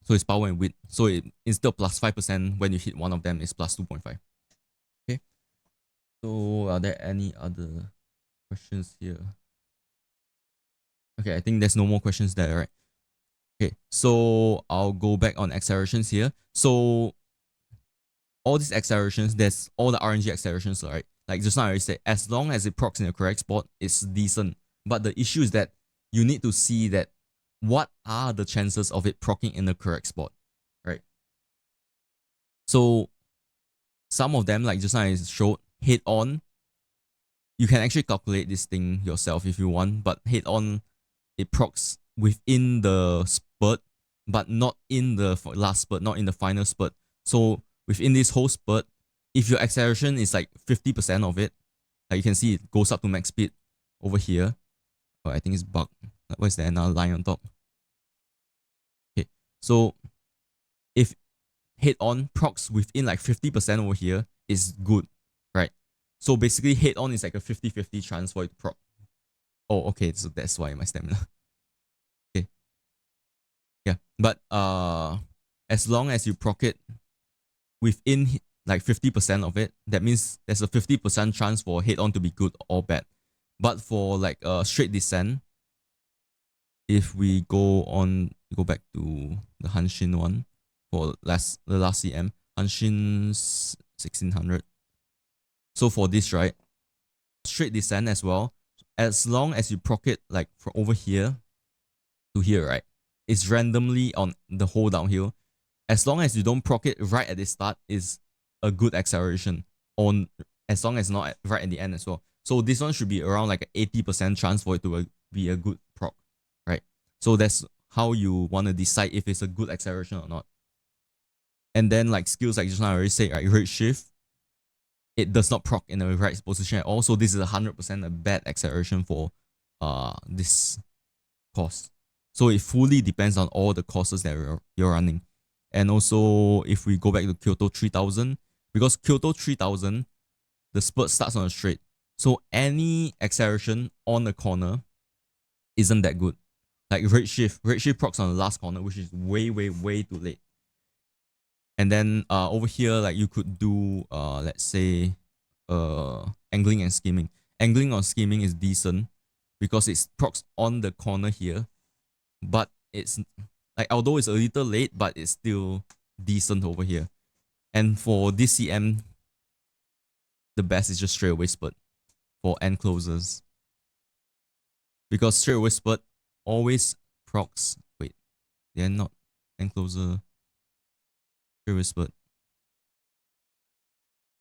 A: So it's power and width. So instead of plus 5%, when you hit one of them, it's plus 2.5. Okay. So are there any other questions here? Okay, I think there's no more questions there, right? Okay, so I'll go back on accelerations here. So all these accelerations, there's all the RNG accelerations, right? Like just now I already said, as long as it procs in the correct spot, it's decent. But the issue is that you need to see that what are the chances of it proccing in the correct spot, right? So some of them, like just now I showed, head on, you can actually calculate this thing yourself if you want, but head on, it procs within the spurt, but not in the last spurt, not in the final spurt. So within this whole spurt, if your acceleration is like 50% of it, like you can see it goes up to max speed over here. Oh, I think it's bugged. Where's the another line on top? Okay, so if head on procs within like 50% over here is good, right? So basically head on is like a 50-50 chance for it to proc. Oh, okay, so that's why my stamina. Okay. Yeah, but as long as you proc it within like 50% of it, that means there's a 50% chance for head on to be good or bad. But for like a straight descent, if we go back to the Hanshin one for the last CM, Hanshin's 1600. So for this, right, straight descent as well, as long as you proc it like from over here to here, right, it's randomly on the whole downhill. As long as you don't proc it right at the start, is a good acceleration. On as long as not right at the end as well. So this one should be around like an 80% chance for it to be a good proc, right? So that's how you want to decide if it's a good acceleration or not. And then like skills, like just now I already said, right, rate shift, it does not proc in the right position at all. So this is 100% a bad acceleration for this course. So it fully depends on all the courses that you're running. And also, if we go back to Kyoto 3000, because Kyoto 3000, the spurt starts on a straight. So any acceleration on the corner isn't that good. Like rate shift procs on the last corner, which is way, way, way too late. And then over here, like you could do, let's say, angling and skimming. Angling or skimming is decent because it's procs on the corner here, but it's like, although it's a little late, but it's still decent over here. And for this CM, the best is just straight away spurt for end closers. Because straight away spurt always procs. Wait, they're not end closer. Straight away spurt.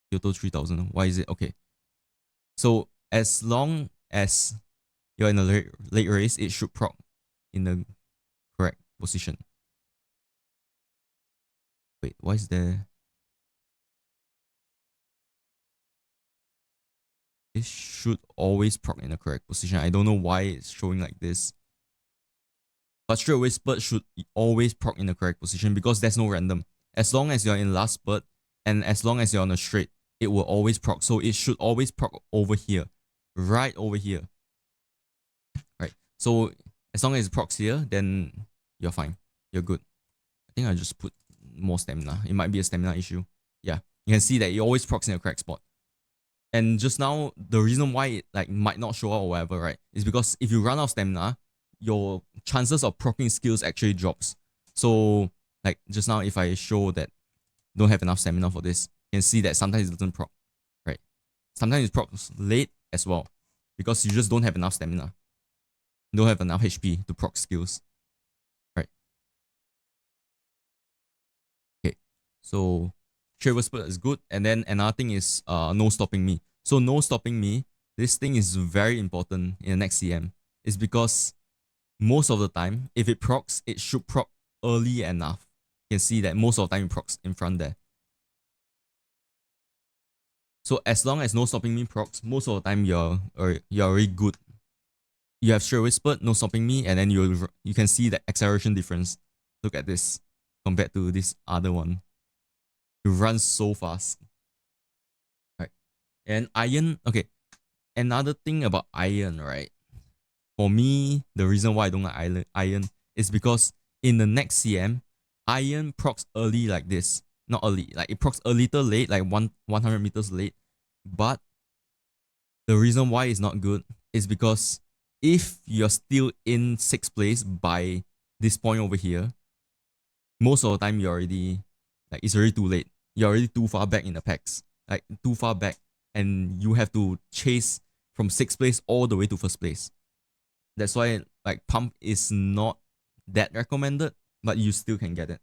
A: Kyoto 3000. Why is it? Okay. So as long as you're in a late race, it should proc in the correct position. Wait, why is there? It should always proc in the correct position. I don't know why it's showing like this. But straight away spurt should always proc in the correct position because there's no random. As long as you're in last spurt and as long as you're on a straight, it will always proc. So it should always proc over here. Right over here. Right. So as long as it procs here, then you're fine. You're good. I think I just put more stamina. It might be a stamina issue. Yeah. You can see that it always procs in the correct spot. And just now, the reason why it like might not show up or whatever, right, is because if you run out of stamina, your chances of proccing skills actually drops. So like just now, if I show that don't have enough stamina for this, you can see that sometimes it doesn't proc, right? Sometimes it procs late as well because you just don't have enough stamina. You don't have enough HP to proc skills, right? Okay, so Trade Whisper is good. And then another thing is no stopping me. So no stopping me, this thing is very important in the next CM. It's because most of the time, if it procs, it should proc early enough. You can see that most of the time it procs in front there. So as long as no stopping me procs, most of the time you're already good. You have straight whispered, no stopping me, and then you can see the acceleration difference. Look at this compared to this other one. You run so fast. Right. And iron, okay. Another thing about iron, right? For me, the reason why I don't like iron is because in the next CM, iron procs early like this. Not early, like it procs a little late, like 100 meters late. But the reason why it's not good is because if you're still in 6th place by this point over here, most of the time you're already, like it's already too late. You're already too far back in the packs, like too far back, and you have to chase from 6th place all the way to 1st place. That's why like pump is not that recommended, but you still can get it.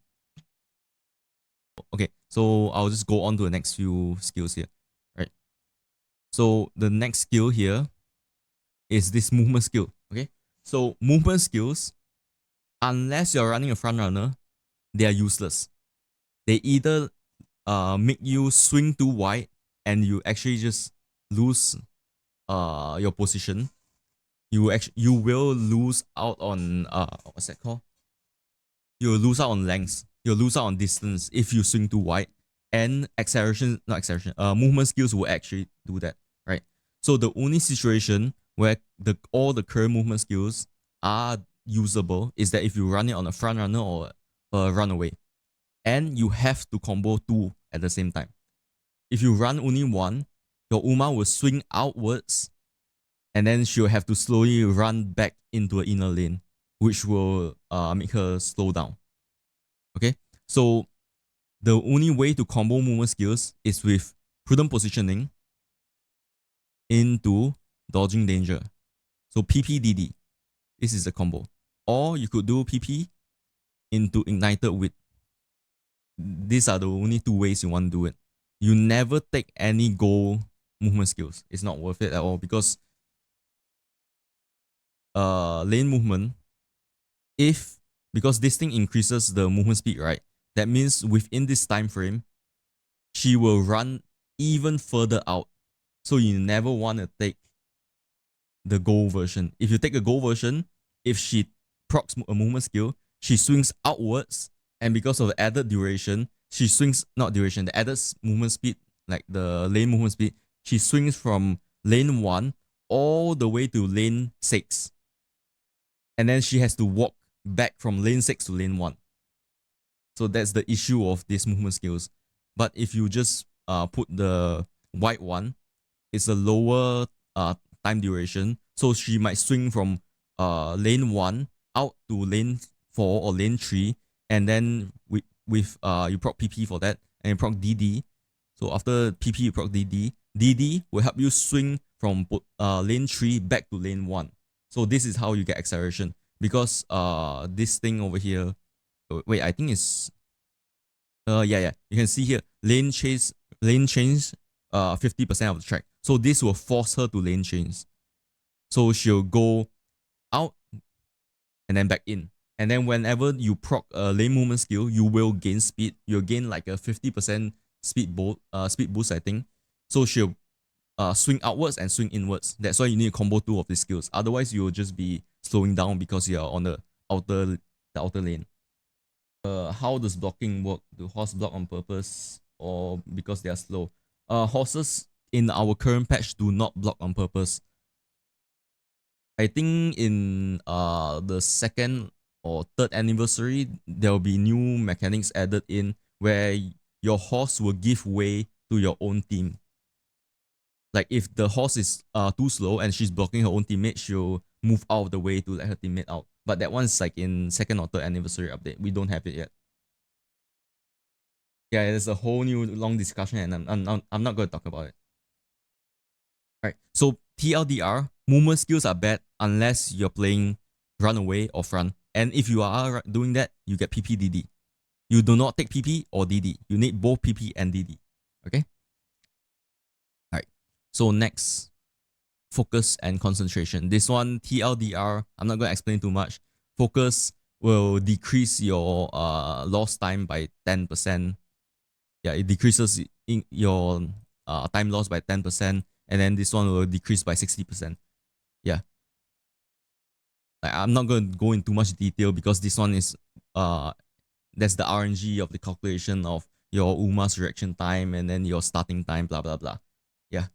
A: Okay, so I'll just go on to the next few skills here, right? So the next skill here is this movement skill, okay? So movement skills, unless you're running a front runner, they are useless. They either make you swing too wide and you actually just lose your position. You will lose out on what's that called? You'll lose out on length. You'll lose out on distance if you swing too wide. And movement skills will actually do that, right? So the only situation where all the current movement skills are usable is that if you run it on a front runner or a runaway. And you have to combo two at the same time. If you run only one, your Uma will swing outwards and then she'll have to slowly run back into an inner lane, which will make her slow down. Okay, so the only way to combo movement skills is with prudent positioning into dodging danger. So PPDD, this is the combo. Or you could do PP into ignited wit. These are the only two ways you want to do it. You never take any goal movement skills. It's not worth it at all because lane movement, because this thing increases the movement speed, right? That means within this time frame, she will run even further out. So you never want to take the goal version. If you take a goal version, if she procs a movement skill, she swings outwards, and because of the added duration, she swings, not duration, the added movement speed, like the lane movement speed, she swings from lane 1 all the way to lane 6. And then she has to walk back from lane 6 to lane 1. So that's the issue of these movement skills. But if you just put the white one, it's a lower time duration. So she might swing from lane 1 out to lane 4 or lane 3. And then with you proc PP for that. And you proc DD. So after PP, you proc DD. DD will help you swing from lane 3 back to lane 1. So this is how you get acceleration. Because this thing over here, wait, I think it's yeah. You can see here, lane change 50% of the track. So this will force her to lane change. So she'll go out and then back in. And then whenever you proc a lane movement skill, you will gain speed. You'll gain like a 50% speed boost, I think. So she'll swing outwards and swing inwards. That's why you need to combo two of these skills. Otherwise, you'll just be slowing down because you're on the outer lane. How does blocking work? Do horse block on purpose or because they are slow? Horses in our current patch do not block on purpose. I think in the 2nd or 3rd anniversary, there will be new mechanics added in where your horse will give way to your own team. Like if the horse is too slow and she's blocking her own teammate, she'll move out of the way to let her teammate out. But that one's like in 2nd or 3rd anniversary update. We don't have it yet. Yeah, there's a whole new long discussion and I'm not going to talk about it. Alright, so TLDR, movement skills are bad unless you're playing runaway or front. And if you are doing that, you get PPDD. You do not take PP or DD. You need both PP and DD. Okay? Alright, so next, focus and concentration. This one, TLDR, I'm not going to explain too much. Focus will decrease your lost time by 10%. Yeah, it decreases in your time loss by 10%, and then this one will decrease by 60%. Yeah. I'm not going to go into much detail because this one is that's the RNG of the calculation of your Uma's reaction time and then your starting time, blah blah blah. Yeah.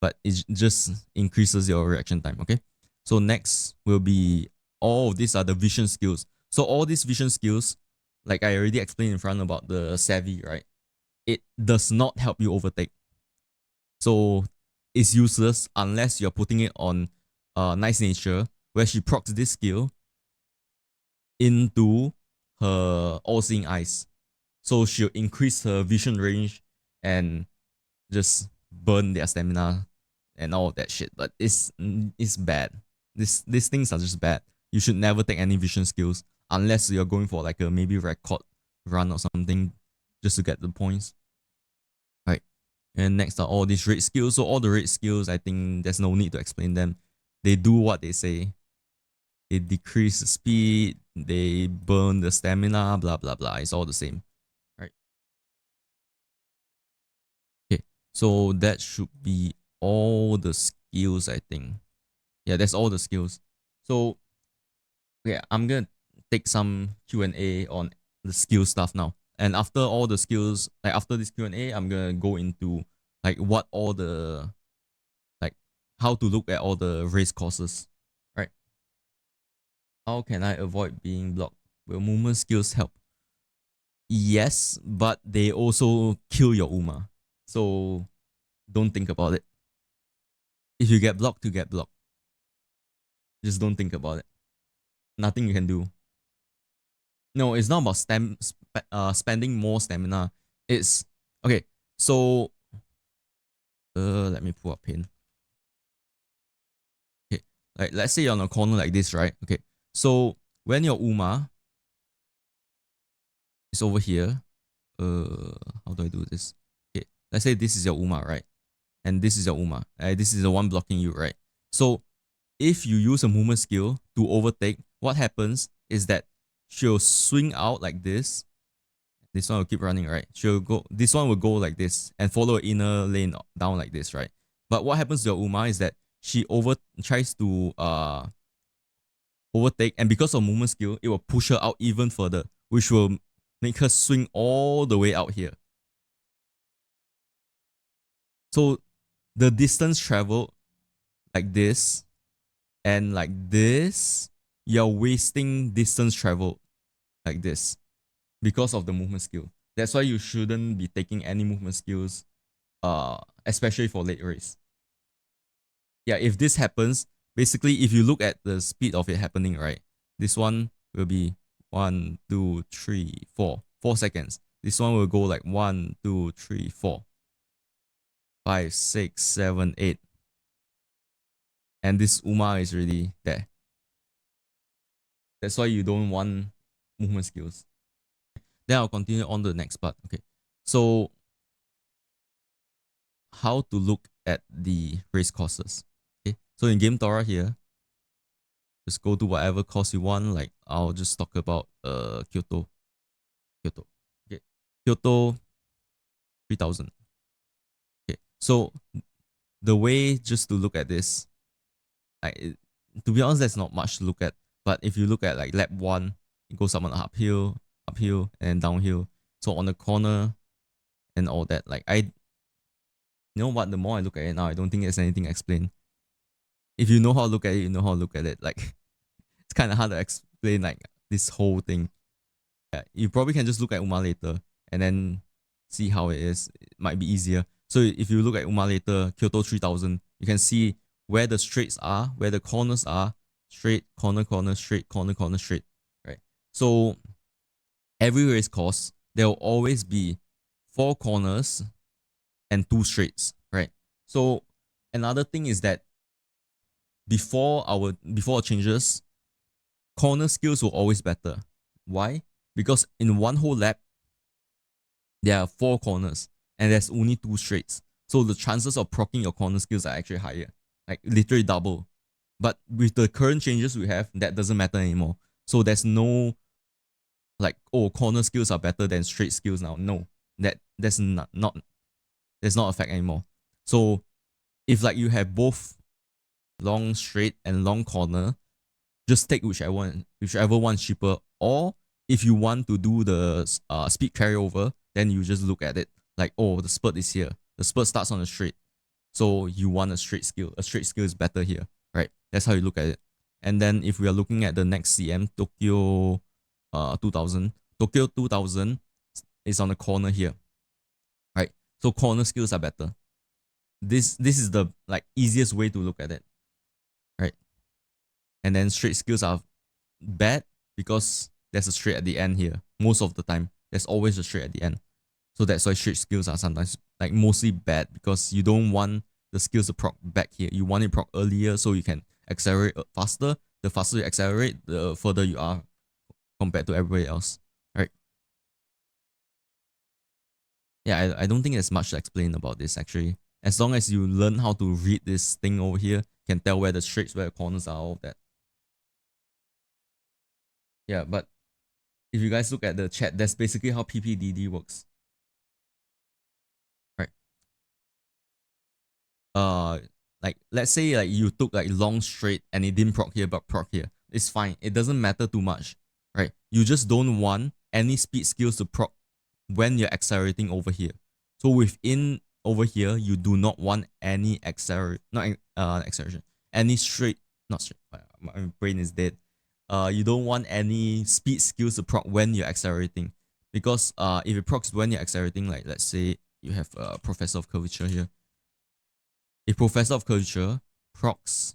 A: But it just increases your reaction time. Okay. So next will be all of these are the vision skills. So all these vision skills, like I already explained in front about the savvy, right? It does not help you overtake. So it's useless unless you're putting it on Nice Nature, where she procs this skill into her all-seeing eyes. So she'll increase her vision range and just burn their stamina and all of that shit. But it's bad. These things are just bad. You should never take any vision skills unless you're going for like a maybe record run or something just to get the points. Right. And next are all these raid skills. So all the raid skills, I think there's no need to explain them. They do what they say. They decrease the speed, they burn the stamina, blah blah blah. It's all the same. Right. Okay. So that should be all the skills, I think. Yeah, that's all the skills. So yeah, I'm gonna take some Q&A on the skill stuff now. And after all the skills, like after this Q&A, I'm gonna go into like what all the like how to look at all the race courses. Right. How can I avoid being blocked? Will movement skills help? Yes, but they also kill your Uma. So don't think about it. If you get blocked, you get blocked. Just don't think about it. Nothing you can do. No, it's not about spending more stamina. It's okay. So let me pull up pin. Okay, like let's say you're on a corner like this, right? Okay, so when your Uma is over here, how do I do this? Okay, let's say this is your Uma, right? And this is your Uma. This is the one blocking you, right? So if you use a movement skill to overtake, what happens is that she'll swing out like this. This one will keep running, right? She'll go. This one will go like this and follow an inner lane down like this, right? But what happens to your Uma is that she tries to overtake, and because of movement skill, it will push her out even further, which will make her swing all the way out here. So the distance traveled like this and like this, you're wasting distance traveled like this because of the movement skill. That's why you shouldn't be taking any movement skills, especially for late race. Yeah, if this happens, basically, if you look at the speed of it happening, right, this one will be 1, 2, 3, 4, 4 seconds. This one will go like 1, 2, 3, 4, 5, 6, 7, 8. And this Uma is really there. That's why you don't want movement skills. Then I'll continue on to the next part. Okay. So how to look at the race courses. Okay. So in Game Tora here, just go to whatever course you want. Like I'll just talk about Kyoto. Okay. Kyoto 3000. Okay. So the way just to look at this, to be honest, there's not much to look at. But if you look at like lap 1, it goes up on the uphill, and downhill. So on the corner and all that, like you know what, the more I look at it now, I don't think there's anything explained. If you know how to look at it, you know how to look at it. Like it's kind of hard to explain like this whole thing. Yeah, you probably can just look at Uma later and then see how it is. It might be easier. So if you look at Uma later, Kyoto 3000, you can see where the straights are, where the corners are, straight, corner, corner, straight, corner, corner, straight, right? So every race course, there will always be 4 corners and 2 straights, right? So another thing is that before changes, corner skills will always better. Why? Because in one whole lap, there are 4 corners and there's only 2 straights. So the chances of proccing your corner skills are actually higher, like literally double. But with the current changes we have, that doesn't matter anymore. So there's no like, oh, corner skills are better than straight skills now. No, that's not does not affect anymore. So if like you have both long straight and long corner, just take whichever one is cheaper. Or if you want to do the speed carryover, then you just look at it like, oh, the spurt is here. The spurt starts on a straight, so you want a straight skill. A straight skill is better here, right? That's how you look at it. And then if we are looking at the next CM, Tokyo 2000, Tokyo 2000 is on the corner here, right? So corner skills are better. This is the like easiest way to look at it, right? And then straight skills are bad because there's a straight at the end here. Most of the time, there's always a straight at the end. So that's why straight skills are sometimes like mostly bad, because you don't want the skills to proc back here. You want it proc earlier so you can accelerate faster. The faster you accelerate, the further you are compared to everybody else, right? Yeah, I don't think there's much to explain about this actually. As long as you learn how to read this thing over here, you can tell where the straights, where the corners are, all of that. Yeah, but if you guys look at the chat, that's basically how PPDD works. Right. Like let's say like you took like long straight and it didn't proc here but proc here. It's fine. It doesn't matter too much. Right? You just don't want any speed skills to proc when you're accelerating over here. So within over here, you do not want any acceleration. Any straight, not straight. My brain is dead. You don't want any speed skills to proc when you're accelerating, because if it procs when you're accelerating, like let's say you have a Professor of Curvature here. If Professor of Curvature procs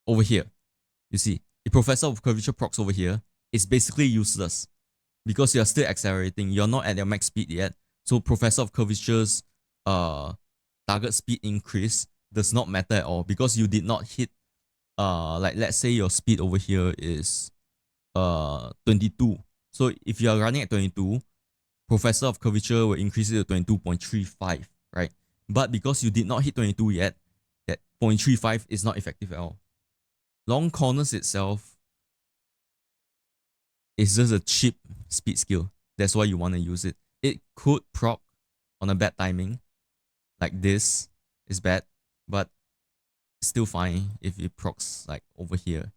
A: over here, you see, if Professor of Curvature procs over here, it's basically useless because you're still accelerating. You're not at your max speed yet. So Professor of Curvature's target speed increase does not matter at all, because you did not hit like let's say your speed over here is 22. So if you are running at 22, Professor of Curvature will increase it to 22.35, right? But because you did not hit 22 yet, that 0.35 is not effective at all. Long corners itself is just a cheap speed skill. That's why you want to use it. It could proc on a bad timing, like this is bad, but still fine if it procs like over here.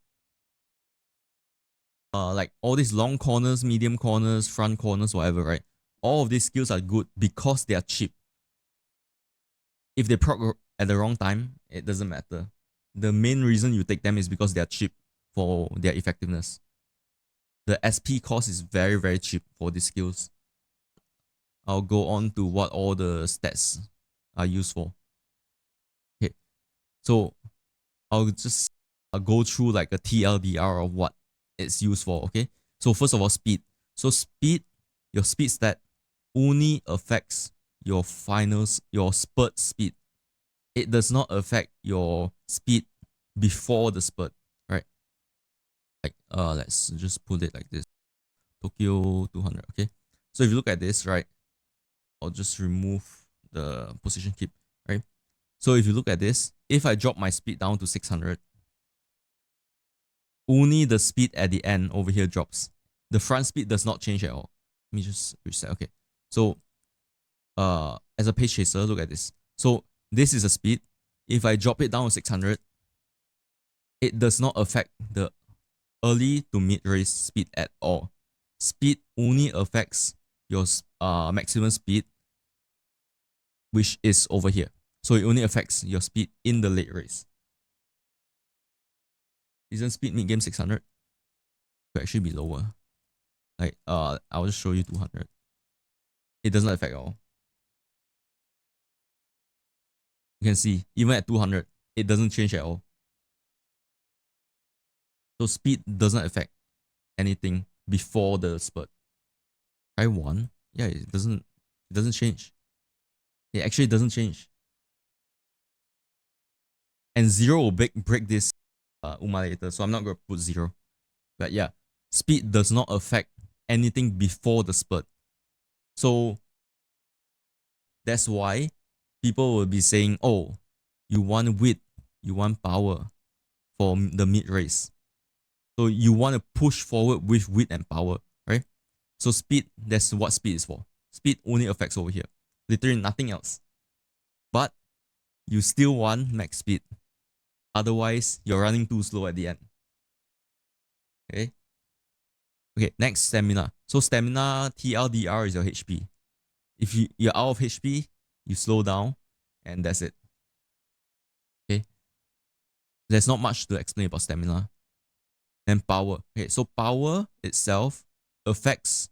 A: Like all these long corners, medium corners, front corners, whatever, right? All of these skills are good because they are cheap. If they proc at the wrong time, it doesn't matter. The main reason you take them is because they are cheap for their effectiveness. The SP cost is very, very cheap for these skills. I'll go on to what all the stats are used for. Okay, so I'll just go through like a TLDR of what it's used for, okay? So first of all, speed. So speed, your speed stat only affects your spurt speed. It does not affect your speed before the spurt, right? Like let's just put it like this. Tokyo 200, okay? So if you look at this, right, I'll just remove the position keep, right? So if you look at this, if I drop my speed down to 600, only the speed at the end over here drops. The front speed does not change at all. Let me just reset. Okay. So as a page chaser, look at this. So this is a speed. If I drop it down to 600, it does not affect the early to mid race speed at all. Speed only affects your maximum speed, which is over here. So it only affects your speed in the late race. Isn't speed mid game 600? Could actually be lower. Like I'll just show you 200. It doesn't affect at all. You can see even at 200, it doesn't change at all. So speed doesn't affect anything before the spurt. Try 1. Yeah, it doesn't change. It actually doesn't change. And 0 will break this Uma later, so I'm not going to put 0. But yeah, speed does not affect anything before the spurt. So that's why people will be saying, oh, you want width, you want power for the mid race. So you want to push forward with width and power, right? So speed, that's what speed is for. speed only affects over here. Literally nothing else. But you still want max speed. Otherwise, you're running too slow at the end. Okay. Okay, next, stamina. So stamina, TLDR is your HP. If you're out of HP, you slow down, and that's it. Okay. There's not much to explain about stamina. And power. Okay, so power itself affects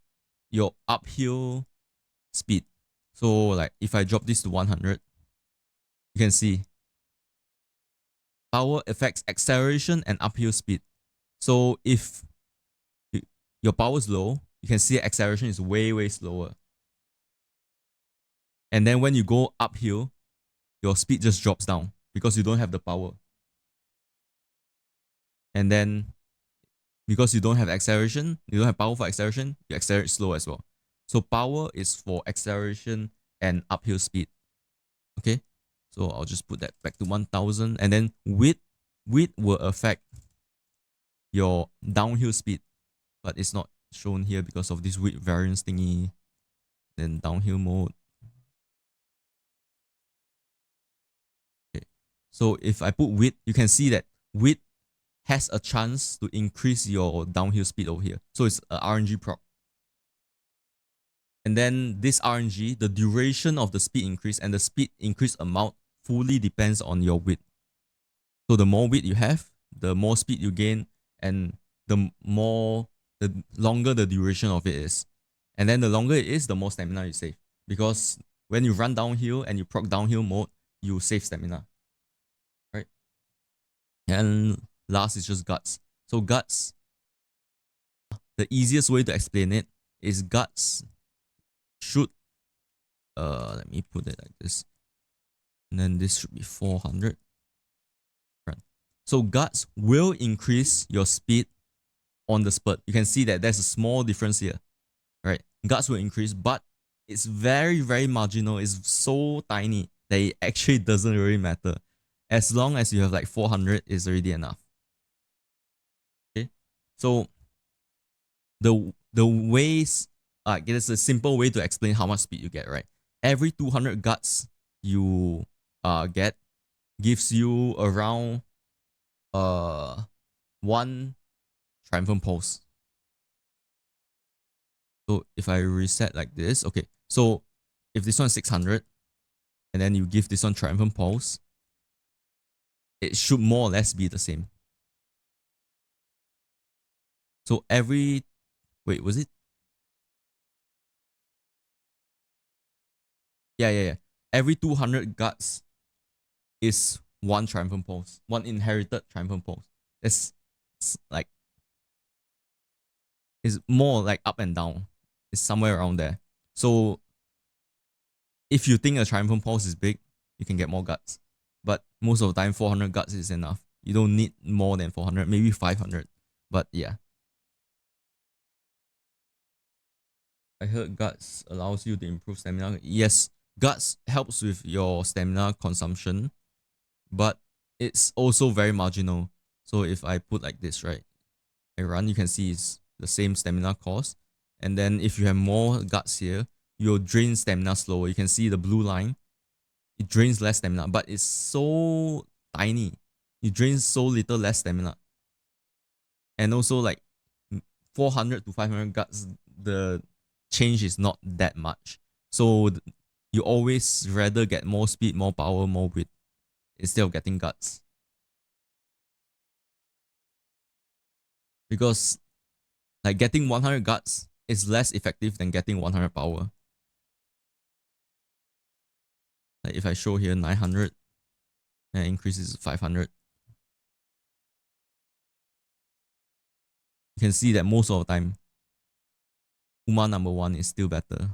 A: your uphill speed. So like if I drop this to 100, you can see power affects acceleration and uphill speed. So if your power is low, you can see acceleration is way, way slower. And then when you go uphill, your speed just drops down because you don't have the power. And then because you don't have acceleration, you don't have power for acceleration, you accelerate slow as well. So power is for acceleration and uphill speed. Okay, so I'll just put that back to 1000. And then width will affect your downhill speed, but it's not shown here because of this width variance thingy. Then downhill mode. Okay, so if I put width, you can see that width has a chance to increase your downhill speed over here. So it's a RNG proc. And then this RNG, the duration of the speed increase and the speed increase amount fully depends on your width. So the more width you have, the more speed you gain, and the longer the duration of it is. And then the longer it is, the more stamina you save. Because when you run downhill and you proc downhill mode, you save stamina. Right? And last is just guts. So guts, the easiest way to explain it is guts should, let me put it like this. And then this should be 400. Right. So guts will increase your speed on the spurt. You can see that there's a small difference here. Right? Guts will increase, but it's very, very marginal. It's so tiny that it actually doesn't really matter. As long as you have like 400 is already enough. Okay, so the ways, there's a simple way to explain how much speed you get, right? Every 200 guts you get gives you around one triumphant pulse. So if I reset like this, okay, so if this one's 600 and then you give this one triumphant pulse, it should more or less be the same. So every, wait, was it? Yeah. Every 200 guts is one triumphant pulse, one inherited triumphant pulse. It's like, it's more like up and down. It's somewhere around there. So if you think a triumphant pulse is big, you can get more guts. But most of the time, 400 guts is enough. You don't need more than 400, maybe 500. But yeah. I heard guts allows you to improve stamina. Yes, guts helps with your stamina consumption, but it's also very marginal. So if I put like this, right, I run, you can see it's the same stamina cost. And then if you have more guts here, you'll drain stamina slower. You can see the blue line. It drains less stamina, but it's so tiny. It drains so little less stamina. And also like 400 to 500 guts, the change is not that much. So you always rather get more speed, more power, more width instead of getting guts. Because like getting 100 guts is less effective than getting 100 power. Like if I show here 900 and increases 500, you can see that most of the time Uma number 1 is still better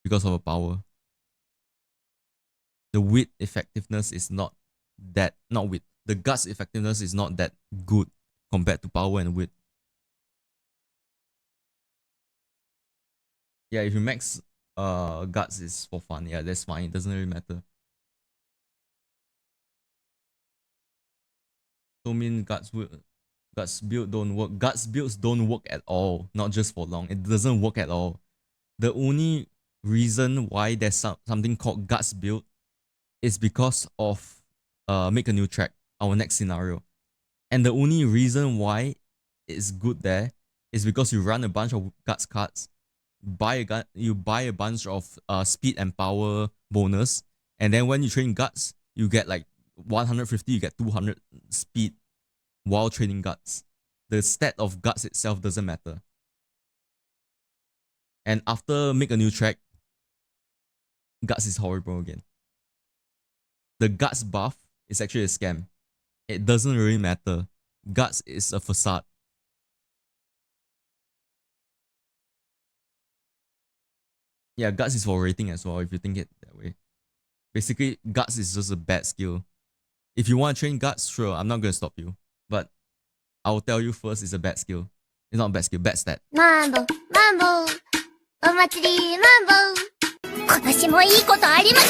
A: because of the power. The width effectiveness is not width. The guts effectiveness is not that good compared to power and width. Yeah, if you max guts is for fun, yeah, that's fine. It doesn't really matter. So mean guts build don't work. Guts builds don't work at all. Not just for long. It doesn't work at all. The only reason why there's something called guts build is because of make a new track, our next scenario. And the only reason why it's good there is because you run a bunch of guts cards, you buy a bunch of speed and power bonus, and then when you train guts, you get like 150, you get 200 speed while training guts. The stat of guts itself doesn't matter. And after make a new track, guts is horrible again. The guts buff is actually a scam. It doesn't really matter. Guts is a facade. Yeah, guts is for rating as well, if you think it that way. Basically, guts is just a bad skill. If you want to train guts, sure, I'm not going to stop you. But I'll tell you first, it's a bad skill. It's not a bad skill, bad stat.
B: Mambo, mambo, お祭りマンボウ。今年もいいことありまくっ